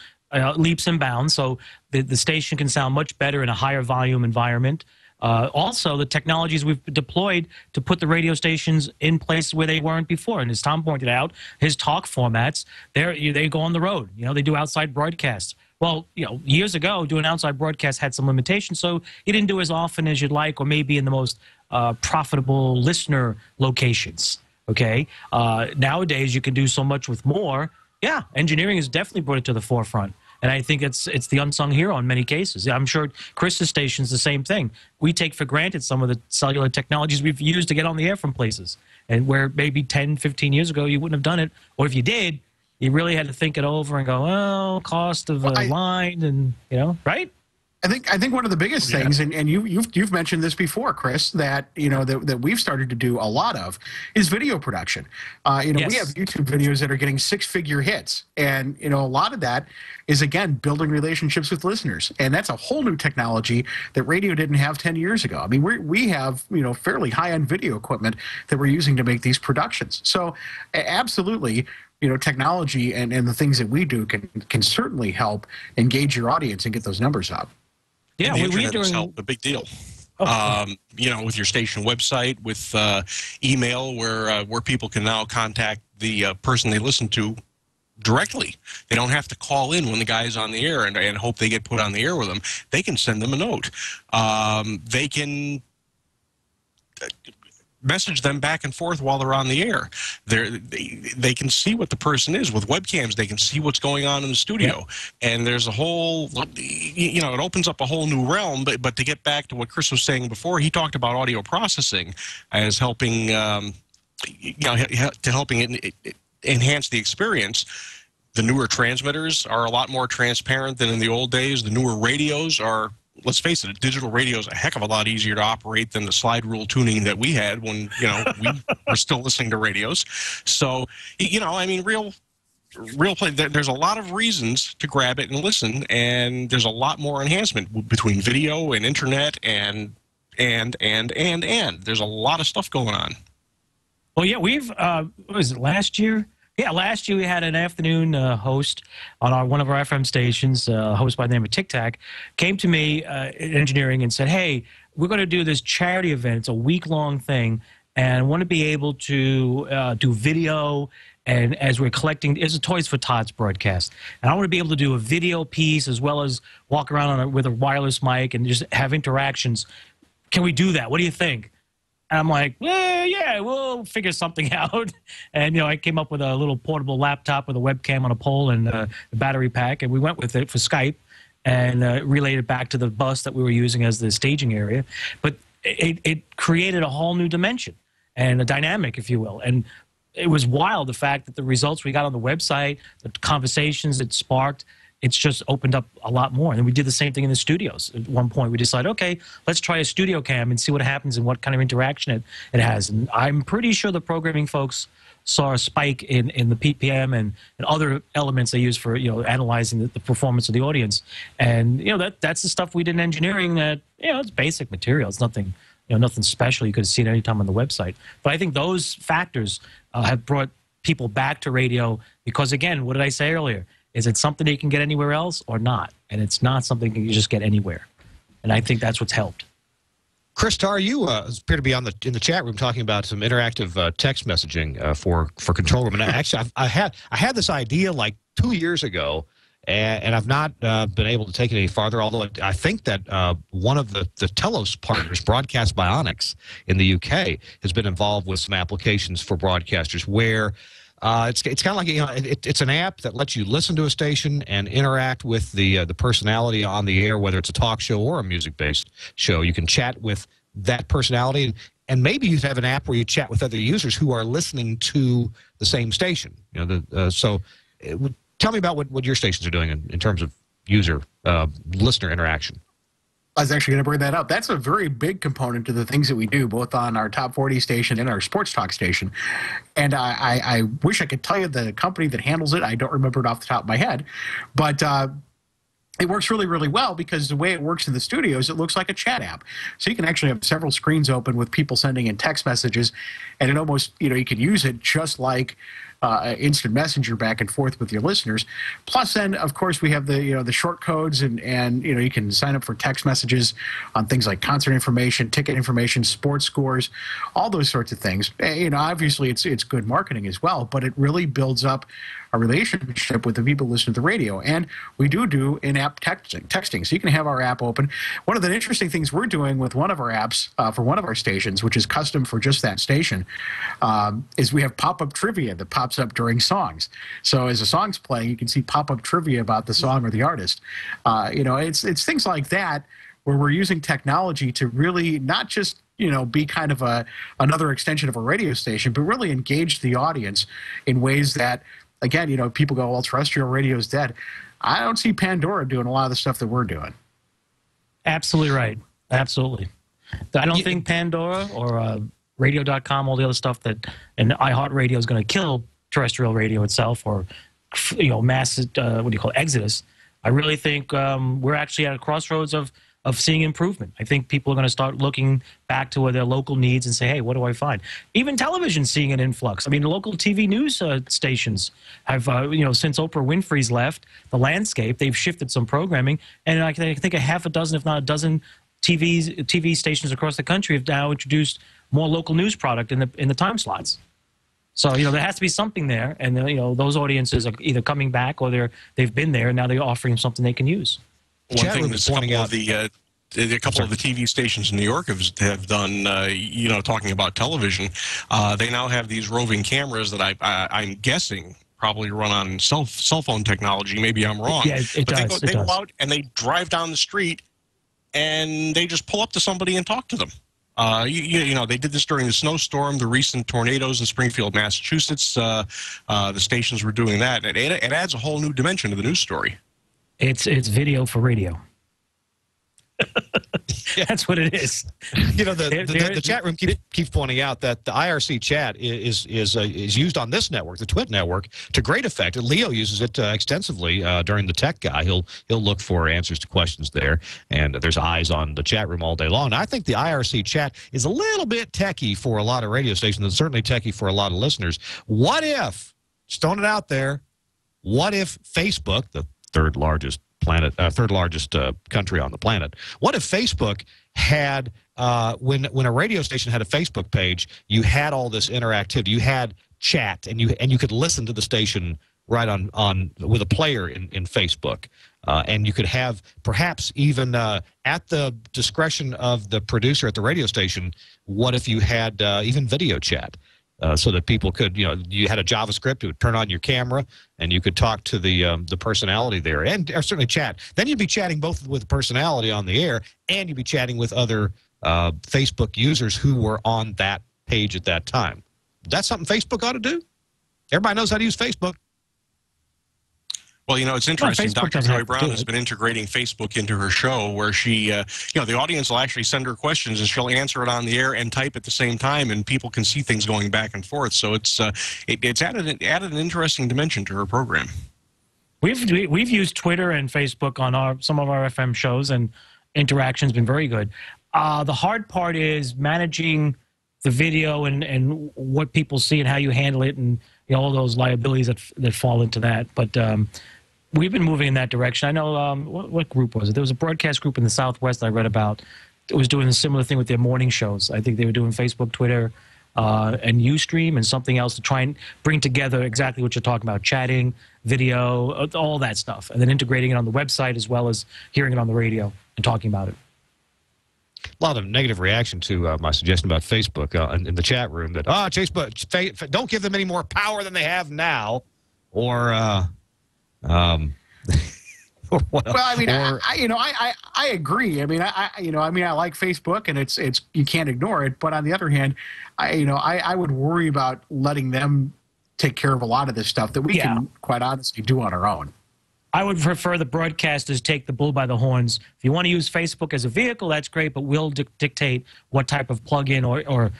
Speaker 6: leaps and bounds, so the station can sound much better in a higher volume environment. Also, the technologies we've deployed to put the radio stations in places where they weren't before. And as Tom pointed out, his talk formats, they go on the road. They do outside broadcasts. Well, years ago, doing outside broadcasts had some limitations, so you didn't do as often as you'd like, or maybe in the most profitable listener locations. Okay. Nowadays, you can do so much with more. Yeah, engineering has definitely brought it to the forefront, and I think it's the unsung hero in many cases. I'm sure Chris's station's the same thing. We take for granted some of the cellular technologies we've used to get on the air from places, and where maybe 10, 15 years ago you wouldn't have done it, or if you did, you really had to think it over and go, well, cost of a line, and right.
Speaker 5: I think one of the biggest things, and you've mentioned this before, Chris, that that we've started to do a lot of is video production. Yes. We have YouTube videos that are getting 6-figure hits, and a lot of that is, again, building relationships with listeners, and that's a whole new technology that radio didn't have 10 years ago. I mean, we have fairly high-end video equipment that we're using to make these productions. So absolutely, technology and the things that we do can certainly help engage your audience and get those numbers up.
Speaker 7: Yeah, the internet has helped a big deal. With your station website, with email, where people can now contact the person they listen to directly. They don't have to call in when the guy's on the air and hope they get put on the air with them. They can send them a note. They can message them back and forth while they're on the air. They can see what the person is. With webcams, they can see what's going on in the studio. Yeah. And there's a whole, it opens up a whole new realm. But to get back to what Chris was saying before, he talked about audio processing as helping, enhance the experience. The newer transmitters are a lot more transparent than in the old days. The newer radios are, let's face it, a digital radio is a heck of a lot easier to operate than the slide rule tuning that we had when, we were still listening to radios. So, real play. There's a lot of reasons to grab it and listen, and there's a lot more enhancement between video and internet and there's a lot of stuff going on.
Speaker 6: Well, yeah, we've, what was it, last year? Yeah, last year we had an afternoon host on one of our FM stations, a host by the name of Tic Tac, came to me in engineering and said, hey, we're going to do this charity event. It's a week-long thing, and I want to be able to do video And as we're collecting, it's a Toys for Tots broadcast. And I want to be able to do a video piece as well as walk around with a wireless mic and just have interactions. Can we do that? What do you think? And I'm like, yeah, we'll figure something out. And, you know, I came up with a little portable laptop with a webcam on a pole and a battery pack, and we went with it for Skype and relayed it back to the bus that we were using as the staging area. But it created a whole new dimension and a dynamic, if you will. And it was wild, the fact that the results we got on the website, the conversations it sparked, it's just opened up a lot more. And we did the same thing in the studios. At one point, we decided, okay, let's try a studio cam and see what happens and what kind of interaction it has. And I'm pretty sure the programming folks saw a spike in the PPM and other elements they use for, you know, analyzing the performance of the audience. And, you know, that's the stuff we did in engineering that, you know, it's basic material. It's nothing, you know, nothing special. You could see it anytime on the website. But I think those factors have brought people back to radio because, again, what did I say earlier? Is it something that you can get anywhere else or not? And it's not something you can just get anywhere. And I think that's what's helped.
Speaker 1: Chris Tarr, you appear to be in the chat room talking about some interactive text messaging for control room. And actually, I had this idea like 2 years ago, and I've not been able to take it any farther. Although I think that one of the Telos partners, Broadcast Bionics in the UK, has been involved with some applications for broadcasters where it's kind of like, you know, it's an app that lets you listen to a station and interact with the personality on the air, whether it's a talk show or a music-based show. You can chat with that personality, and maybe you have an app where you chat with other users who are listening to the same station. You know, tell me about what your stations are doing in terms of user listener interaction.
Speaker 5: I was actually going to bring that up. That's a very big component to the things that we do, both on our Top 40 station and our Sports Talk station. And I wish I could tell you the company that handles it. I don't remember it off the top of my head. But it works really, really well because the way it works in the studios, it looks like a chat app. So you can actually have several screens open with people sending in text messages. And it almost, you know, you can use it just like instant messenger back and forth with your listeners. Plus, then of course we have the short codes and you can sign up for text messages on things like concert information, ticket information, sports scores, all those sorts of things. You know, obviously it's good marketing as well, but it really builds up a relationship with the people listening to the radio. And we do in-app texting. So you can have our app open. One of the interesting things we're doing with one of our apps for one of our stations, which is custom for just that station, is we have PopUp Trivia that pops up during songs. So as a song's playing, you can see PopUp Trivia about the song or the artist. You know, it's things like that where we're using technology to really not just, you know, be kind of another extension of a radio station, but really engage the audience in ways that, again, you know, people go, well, terrestrial radio is dead. I don't see Pandora doing a lot of the stuff that we're doing.
Speaker 6: Absolutely right. Absolutely. I don't think Pandora or radio.com, all the other stuff and iHeartRadio is going to kill terrestrial radio itself or, you know, mass, exodus. I really think we're actually at a crossroads of seeing improvement. I think people are going to start looking back to their local needs and say, hey, what do I find? Even television seeing an influx. I mean, local TV news stations have, you know, since Oprah Winfrey's left the landscape, they've shifted some programming. And I think a half a dozen, if not a dozen, TV stations across the country have now introduced more local news product in the time slots. So, you know, there has to be something there. And, you know, those audiences are either coming back or they've been there and now they're offering something they can use.
Speaker 7: One thing that's pointing out a couple of the TV stations in New York have done, you know, talking about television. They now have these roving cameras that I'm guessing probably run on cell phone technology. Maybe I'm wrong.
Speaker 6: Yeah, it does.
Speaker 7: They go out and they drive down the street and they just pull up to somebody and talk to them. You know, they did this during the snowstorm, the recent tornadoes in Springfield, Massachusetts. The stations were doing that. It adds a whole new dimension to the news story.
Speaker 6: It's video for radio. That's what it is.
Speaker 1: You know, the chat room keeps pointing out that the IRC chat is used on this network, the Twit network, to great effect. Leo uses it extensively during the Tech Guy. He'll look for answers to questions there, and there's eyes on the chat room all day long. Now, I think the IRC chat is a little bit techie for a lot of radio stations, and certainly techie for a lot of listeners. What if, just throwing it out there, what if Facebook, the third largest country on the planet. What if Facebook had, when a radio station had a Facebook page, you had all this interactivity. You had chat, and you could listen to the station right on with a player in Facebook, and you could have perhaps even at the discretion of the producer at the radio station. What if you had even video chat? So that people could, you had a JavaScript, it would turn on your camera, and you could talk to the personality there, and or certainly chat. Then you'd be chatting both with the personality on the air, and you'd be chatting with other Facebook users who were on that page at that time. That's something Facebook ought to do. Everybody knows how to use Facebook.
Speaker 7: Well, it's interesting. Dr. Joy Brown has been integrating Facebook into her show where she, the audience will actually send her questions and she'll answer it on the air and type at the same time, and people can see things going back and forth. So it's added an interesting dimension to her program.
Speaker 6: We've used Twitter and Facebook on some of our FM shows, and interaction's been very good. The hard part is managing the video and what people see and how you handle it, and all those liabilities that fall into that. But we've been moving in that direction. I know, what group was it? There was a broadcast group in the Southwest I read about that was doing a similar thing with their morning shows. I think they were doing Facebook, Twitter, and Ustream and something else to try and bring together exactly what you're talking about, chatting, video, all that stuff, and then integrating it on the website as well as hearing it on the radio and talking about it.
Speaker 1: A lot of negative reaction to my suggestion about Facebook in the chat room that, Facebook, don't give them any more power than they have now, or or what else?
Speaker 5: Well, I mean, I agree. I mean, I like Facebook, and it's you can't ignore it. But on the other hand, I would worry about letting them take care of a lot of this stuff that we can quite honestly do on our own.
Speaker 6: I would prefer the broadcasters take the bull by the horns. If you want to use Facebook as a vehicle, that's great, but we'll dictate what type of plugin or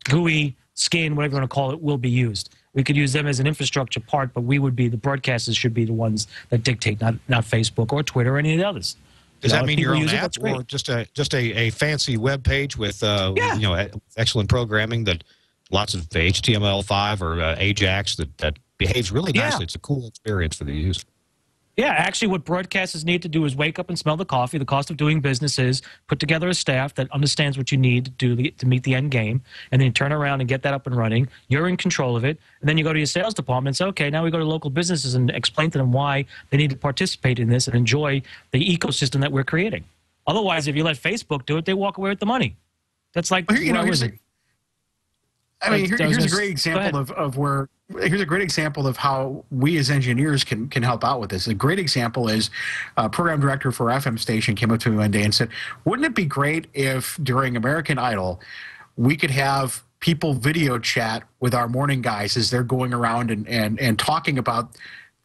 Speaker 6: GUI, skin, whatever you want to call it, will be used. We could use them as an infrastructure part, but the broadcasters should be the ones that dictate, not Facebook or Twitter or any of the others.
Speaker 1: Does that mean your own app, or just a fancy web page with excellent programming that lots of HTML5 or Ajax that behaves really nicely? It's a cool experience for the user.
Speaker 6: Yeah, actually what broadcasters need to do is wake up and smell the coffee. The cost of doing business is put together a staff that understands what you need to do to meet the end game, and then turn around and get that up and running. You're in control of it, and then you go to your sales department and say, okay, now we go to local businesses and explain to them why they need to participate in this and enjoy the ecosystem that we're creating. Otherwise, if you let Facebook do it, they walk away with the money. That's like,
Speaker 5: here's a great example here's a great example of how we as engineers can help out with this. A great example is a program director for our FM station came up to me one day and said, wouldn't it be great if during American Idol we could have people video chat with our morning guys as they're going around and talking about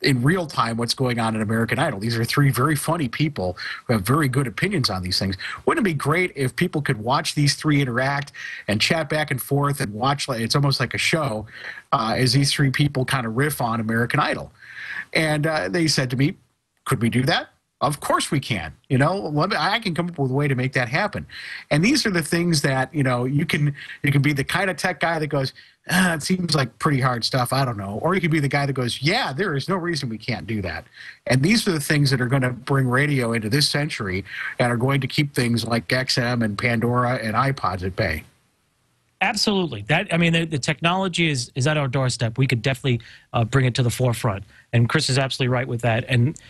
Speaker 5: in real time what's going on in American Idol. These are three very funny people who have very good opinions on these things. Wouldn't it be great if people could watch these three interact and chat back and forth and watch, like it's almost like a show, as these three people kind of riff on American Idol? And they said to me, could we do that? Of course we can. I can come up with a way to make that happen. And these are the things that, you can be the kind of tech guy that goes, it seems like pretty hard stuff, I don't know. Or you could be the guy that goes, yeah, there is no reason we can't do that. And these are the things that are going to bring radio into this century and are going to keep things like XM and Pandora and iPods at bay.
Speaker 6: Absolutely. The technology is at our doorstep. We could definitely bring it to the forefront. And Chris is absolutely right with that. And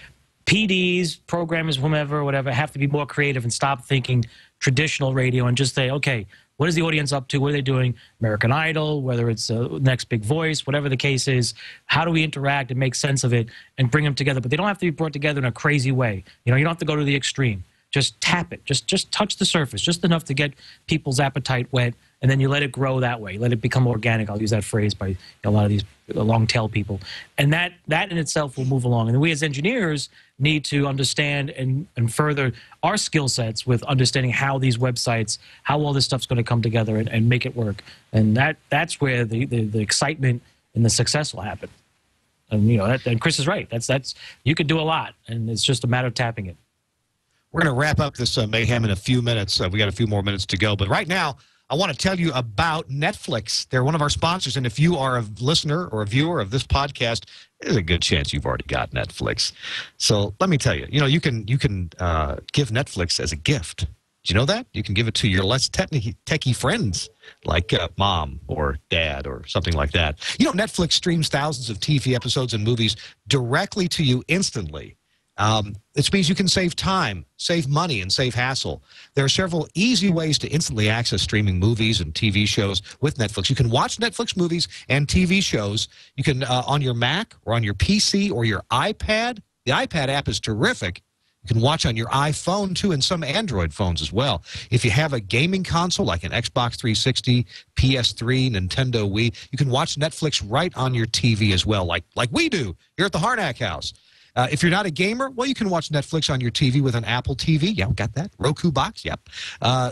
Speaker 6: PDs, programmers, whatever, have to be more creative and stop thinking traditional radio and just say, okay, what is the audience up to? What are they doing? American Idol, whether it's Next Big Voice, whatever the case is, how do we interact and make sense of it and bring them together? But they don't have to be brought together in a crazy way. You don't have to go to the extreme. Just tap it. Just touch the surface, just enough to get people's appetite wet, and then you let it grow that way. Let it become organic. I'll use that phrase by a lot of these long-tail people. And that in itself will move along. And we as engineers need to understand and further our skill sets with understanding how these websites, how all this stuff's going to come together and make it work. And that's where the excitement and the success will happen. And and Chris is right. That's you could do a lot, and it's just a matter of tapping it.
Speaker 1: We're going to wrap up this mayhem in a few minutes. We got a few more minutes to go. But right now, I want to tell you about Netflix. They're one of our sponsors. And if you are a listener or a viewer of this podcast, there's a good chance you've already got Netflix. So let me tell you, you can give Netflix as a gift. Do you know that? You can give it to your less techie friends, like mom or dad or something like that. You know, Netflix streams thousands of TV episodes and movies directly to you instantly. This means you can save time, save money, and save hassle. There are several easy ways to instantly access streaming movies and TV shows with Netflix. You can watch Netflix movies and TV shows. You can on your Mac or on your PC or your iPad. The iPad app is terrific. You can watch on your iPhone, too, and some Android phones as well. If you have a gaming console like an Xbox 360, PS3, Nintendo Wii, you can watch Netflix right on your TV as well, like we do here at the Harnack House. If you're not a gamer, well, you can watch Netflix on your TV with an Apple TV. Yeah, got that. Roku box, yep.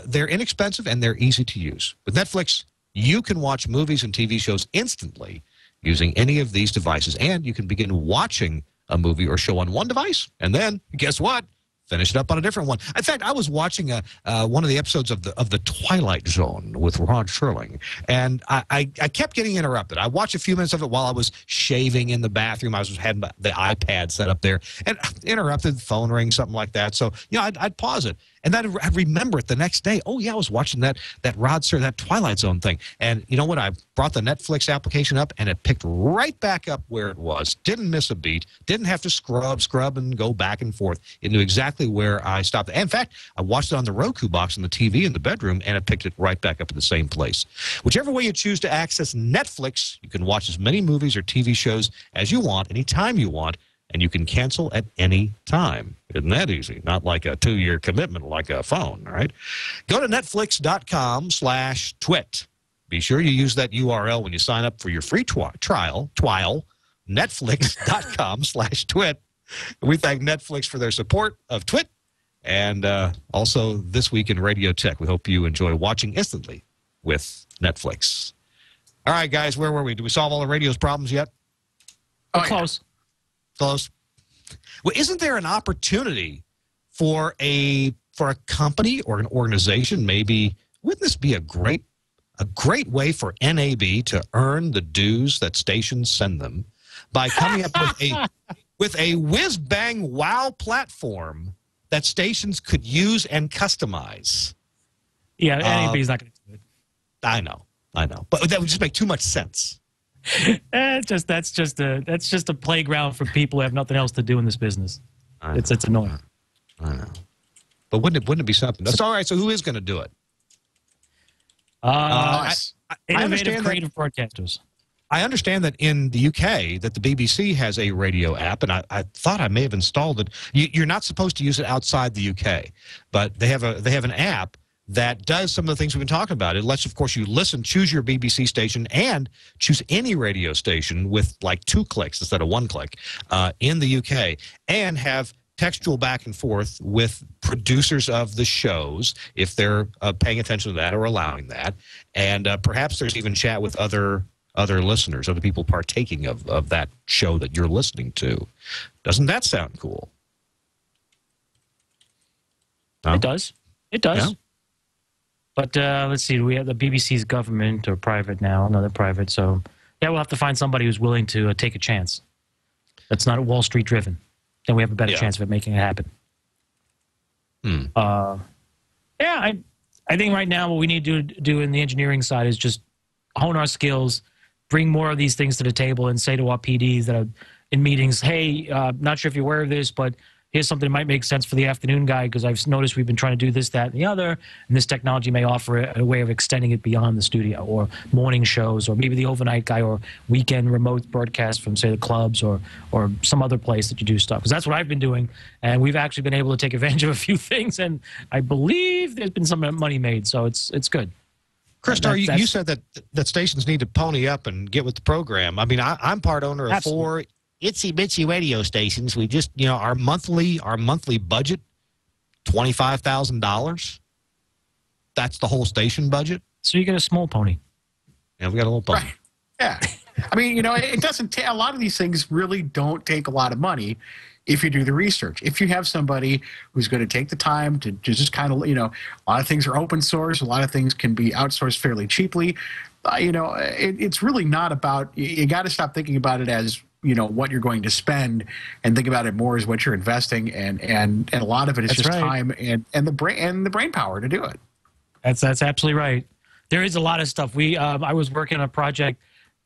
Speaker 1: They're inexpensive, and they're easy to use. With Netflix, you can watch movies and TV shows instantly using any of these devices, and you can begin watching a movie or show on one device, and then guess what? Finish it up on a different one. In fact, I was watching one of the episodes of the Twilight Zone with Rod Serling, and I kept getting interrupted. I watched a few minutes of it while I was shaving in the bathroom. I was had the iPad set up there, and interrupted, phone ring, something like that. So I'd pause it, and then I'd remember it the next day. Oh yeah, I was watching that Twilight Zone thing, and you know what? I brought the Netflix application up, and it picked right back up where it was. Didn't miss a beat. Didn't have to scrub and go back and forth. It knew exactly where I stopped. In fact, I watched it on the Roku box on the TV in the bedroom, and it picked it right back up at the same place. Whichever way you choose to access Netflix, you can watch as many movies or TV shows as you want, anytime you want, and you can cancel at any time. Isn't that easy? Not like a 2-year commitment like a phone, all right? Go to netflix.com/twit. Be sure you use that URL when you sign up for your free trial, netflix.com/twit. We thank Netflix for their support of Twit, and also This Week in Radio Tech. We hope you enjoy watching instantly with Netflix. All right, guys, where were we? Did we solve all the radio's problems yet?
Speaker 6: Oh, close.
Speaker 1: Close. Well, isn't there an opportunity for a company or an organization, maybe, wouldn't this be a great way for NAB to earn the dues that stations send them by coming up with a whiz-bang wow platform that stations could use and customize?
Speaker 6: Yeah, NAB is not going to do it.
Speaker 1: I know. But that would just make too much sense.
Speaker 6: That's just a playground for people who have nothing else to do in this business. It's annoying.
Speaker 1: I know. But wouldn't it be something? That's all right. So who is going to do it?
Speaker 6: Innovative, creative broadcasters.
Speaker 1: I understand that in the UK that the BBC has a radio app, and I thought I may have installed it. You're not supposed to use it outside the UK, but they have an app that does some of the things we've been talking about. It lets, of course, you choose your BBC station, and choose any radio station with like 2 clicks instead of 1 click in the UK, and have textual back and forth with producers of the shows if they're paying attention to that or allowing that, and perhaps there's even chat with other listeners, other people partaking of that show that you're listening to. Doesn't that sound cool?
Speaker 6: It does.
Speaker 1: Yeah.
Speaker 6: But let's see, we have the BBC's government or private now. No, they're private. So, yeah, we'll have to find somebody who's willing to take a chance. That's not Wall Street driven. Then we have a better chance of it making it happen. I think right now what we need to do in the engineering side is just hone our skills, bring more of these things to the table, and say to our PDs that are in meetings, hey, not sure if you're aware of this, but here's something that might make sense for the afternoon guy, because I've noticed we've been trying to do this, that, and the other, and this technology may offer a way of extending it beyond the studio, or morning shows, or maybe the overnight guy, or weekend remote broadcast from, say, the clubs or some other place that you do stuff. Because that's what I've been doing, and we've actually been able to take advantage of a few things, and I believe there's been some money made, so it's good.
Speaker 1: Chris, you said that stations need to pony up and get with the program. I mean, I'm part owner of 4 itsy-bitsy radio stations. We just, our monthly budget, $25,000. That's the whole station budget.
Speaker 6: So you get a small pony.
Speaker 1: Yeah, we got a little pony.
Speaker 5: Right. Yeah. I mean, it doesn't take, a lot of these things really don't take a lot of money if you do the research. If you have somebody who's going to take the time to just kind of, a lot of things are open source. A lot of things can be outsourced fairly cheaply. It's really not about, you got to stop thinking about it as what you're going to spend, and think about it more as what you're investing, and a lot of it is
Speaker 6: That's
Speaker 5: just
Speaker 6: right.
Speaker 5: time and the brain power to do it.
Speaker 6: That's absolutely right. There is a lot of stuff. I was working on a project,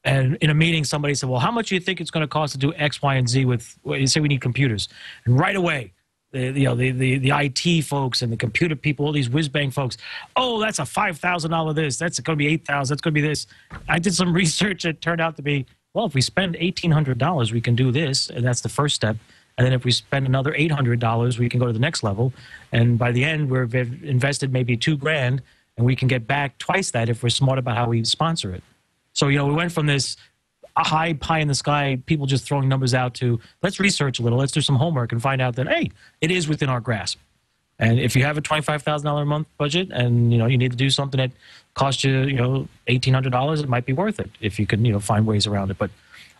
Speaker 6: and in a meeting, somebody said, "Well, how much do you think it's going to cost to do X, Y, and Z with?" You say we need computers, and right away, the IT folks and the computer people, all these whiz bang folks. Oh, that's a $5,000 this. That's going to be $8,000. That's going to be this. I did some research. It turned out to be, well, if we spend $1,800, we can do this, and that's the first step. And then if we spend another $800, we can go to the next level. And by the end, we've invested maybe $2,000, and we can get back twice that if we're smart about how we sponsor it. So, we went from this high pie in the sky, people just throwing numbers out, to let's research a little, let's do some homework and find out that, hey, it is within our grasp. And if you have a $25,000 a month budget and, you need to do something that costs you, $1,800, it might be worth it if you can, find ways around it. But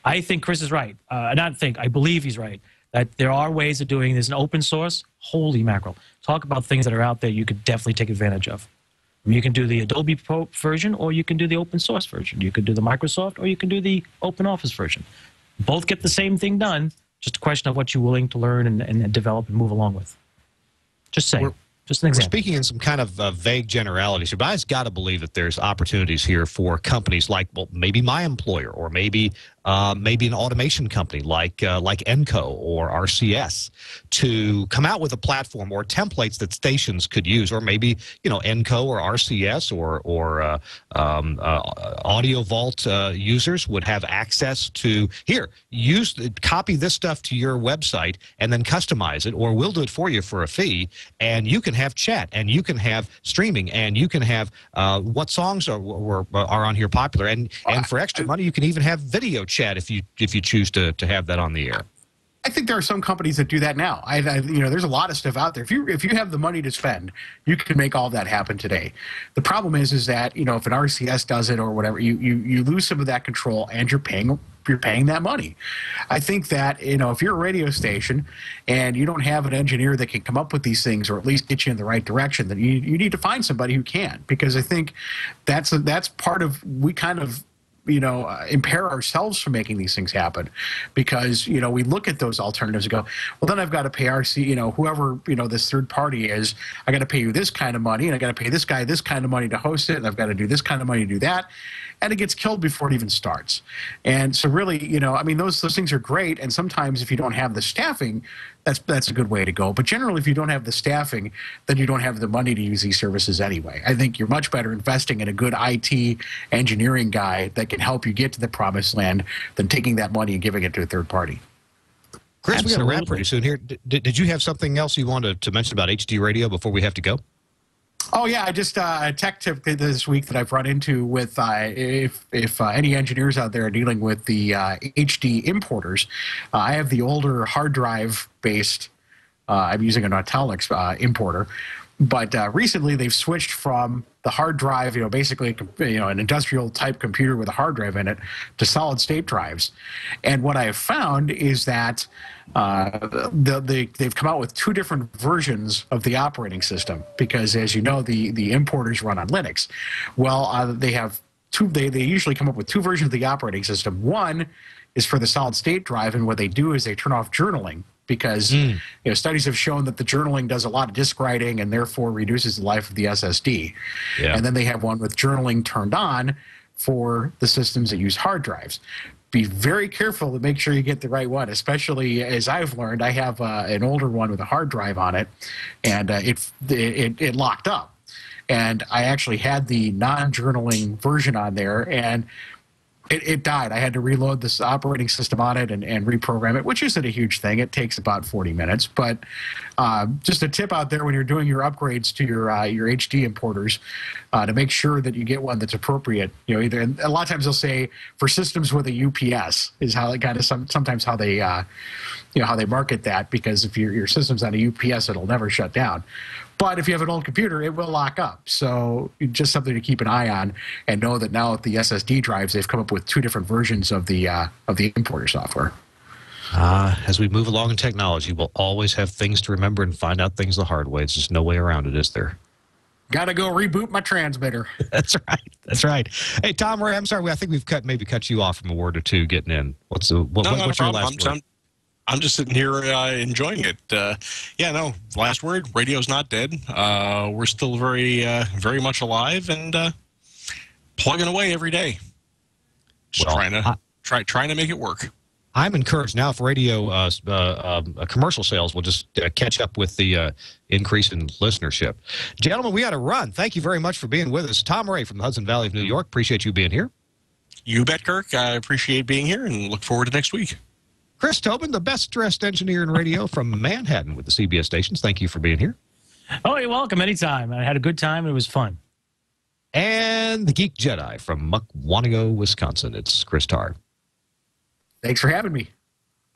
Speaker 6: I think Chris is right. I believe he's right, that there are ways of doing this in open source. Holy mackerel. Talk about things that are out there you could definitely take advantage of. You can do the Adobe Pro version, or you can do the open source version. You can do the Microsoft, or you can do the Open Office version. Both get the same thing done, just a question of what you're willing to learn and develop and move along with. Just saying. Just an
Speaker 1: We're
Speaker 6: example.
Speaker 1: speaking in some kind of vague generalities here, but I just got to believe that there's opportunities here for companies like, well, maybe my employer, or maybe an automation company like Enco or RCS, to come out with a platform or templates that stations could use, or maybe Enco or RCS or Audio Vault users would have access to, here, copy this stuff to your website and then customize it, or we'll do it for you for a fee, and you can have chat, and you can have streaming, and you can have what songs are on here popular, and for extra money you can even have video chat if you choose to have that on the air.
Speaker 5: I think there are some companies that do that now. There's a lot of stuff out there. If you have the money to spend, you can make all of that happen today. The problem is that if an RCS does it or whatever, you lose some of that control, and you're paying that money. I think that if you're a radio station and you don't have an engineer that can come up with these things, or at least get you in the right direction, then you need to find somebody who can, because I think that's part of, we kind of impair ourselves from making these things happen, because we look at those alternatives and go, well, then I've got to pay RC, whoever this third party is, I got to pay you this kind of money, and I got to pay this guy this kind of money to host it, and I've got to do this kind of money to do that, and it gets killed before it even starts. And so really, those things are great, and sometimes if you don't have the staffing, that's a good way to go. But generally, if you don't have the staffing, then you don't have the money to use these services anyway. I think you're much better investing in a good IT engineering guy that can help you get to the promised land than taking that money and giving it to a third party.
Speaker 1: Chris, we're going to wrap pretty soon here. Did you have something else you wanted to mention about HD radio before we have to go?
Speaker 5: Oh yeah, I just a tech tip this week that I've run into with if any engineers out there are dealing with the HD importers. I have the older hard drive based. I'm using an Nautilus importer, but recently they've switched from the hard drive, basically an industrial type computer with a hard drive in it, to solid state drives. And what I have found is that they've come out with two different versions of the operating system, because, as you know, the importers run on Linux. Well, they have two. They usually come up with two versions of the operating system. One is for the solid state drive, and what they do is they turn off journaling, because studies have shown that the journaling does a lot of disk writing and therefore reduces the life of the SSD. Yeah. And then they have one with journaling turned on for the systems that use hard drives. Be very careful to make sure you get the right one, especially, as I've learned, I have an older one with a hard drive on it, and it locked up. And I actually had the non-journaling version on there, and it died. I had to reload this operating system on it and reprogram it, which isn't a huge thing. It takes about 40 minutes. But just a tip out there when you're doing your upgrades to your HD importers, to make sure that you get one that's appropriate. Either, and a lot of times they'll say for systems with a UPS is how they kind of sometimes how they how they market that, because if your system's on a UPS, it'll never shut down. But if you have an old computer, it will lock up. So just something to keep an eye on, and know that now with the SSD drives, they've come up with two different versions of the importer software.
Speaker 1: As we move along in technology, we'll always have things to remember and find out things the hard way. There's just no way around it, is there?
Speaker 5: Gotta go reboot my transmitter.
Speaker 1: That's right. That's right. Hey, Tom Ray, I'm sorry. I think we've maybe cut you off from a word or two getting in. What's your last word?
Speaker 7: I'm just sitting here enjoying it. Yeah, no, last word, radio's not dead. We're still very much alive and plugging away every day. Just trying to make it work.
Speaker 1: I'm encouraged now if radio commercial sales will just catch up with the increase in listenership. Gentlemen, we got to run. Thank you very much for being with us. Tom Ray from the Hudson Valley of New York. Appreciate you being here.
Speaker 7: You bet, Kirk. I appreciate being here and look forward to next week.
Speaker 1: Chris Tobin, the best-dressed engineer in radio from Manhattan with the CBS stations. Thank you for being here.
Speaker 6: Oh, you're welcome. Anytime. I had a good time. It was fun.
Speaker 1: And the Geek Jedi from Mukwonago, Wisconsin. It's Chris Tarr.
Speaker 5: Thanks for having me.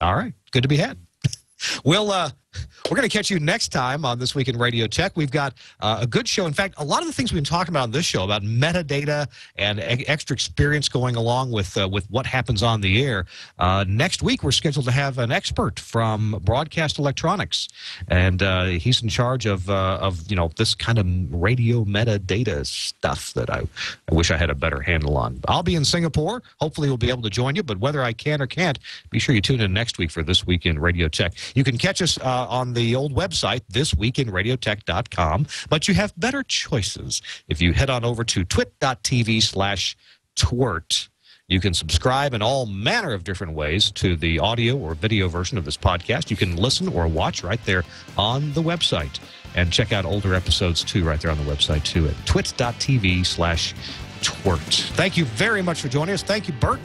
Speaker 1: All right. Good to be had. We're going to catch you next time on This Week in Radio Tech. We've got a good show. In fact, a lot of the things we've been talking about on this show, about metadata and extra experience going along with what happens on the air. Next week, we're scheduled to have an expert from Broadcast Electronics, and he's in charge of this kind of radio metadata stuff that I wish I had a better handle on. I'll be in Singapore. Hopefully, we'll be able to join you, but whether I can or can't, be sure you tune in next week for This Week in Radio Tech. You can catch us on the old website, thisweekinradiotech.com, but you have better choices. If you head on over to twit.tv/twert, you can subscribe in all manner of different ways to the audio or video version of this podcast. You can listen or watch right there on the website, and check out older episodes too right there on the website too at twit.tv/twert. Thank you very much for joining us. Thank you, Burke,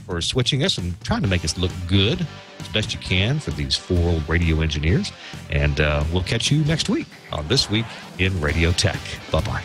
Speaker 1: for switching us and trying to make us look good as best you can for these 4 old radio engineers. And we'll catch you next week on This Week in Radio Tech. Bye-bye.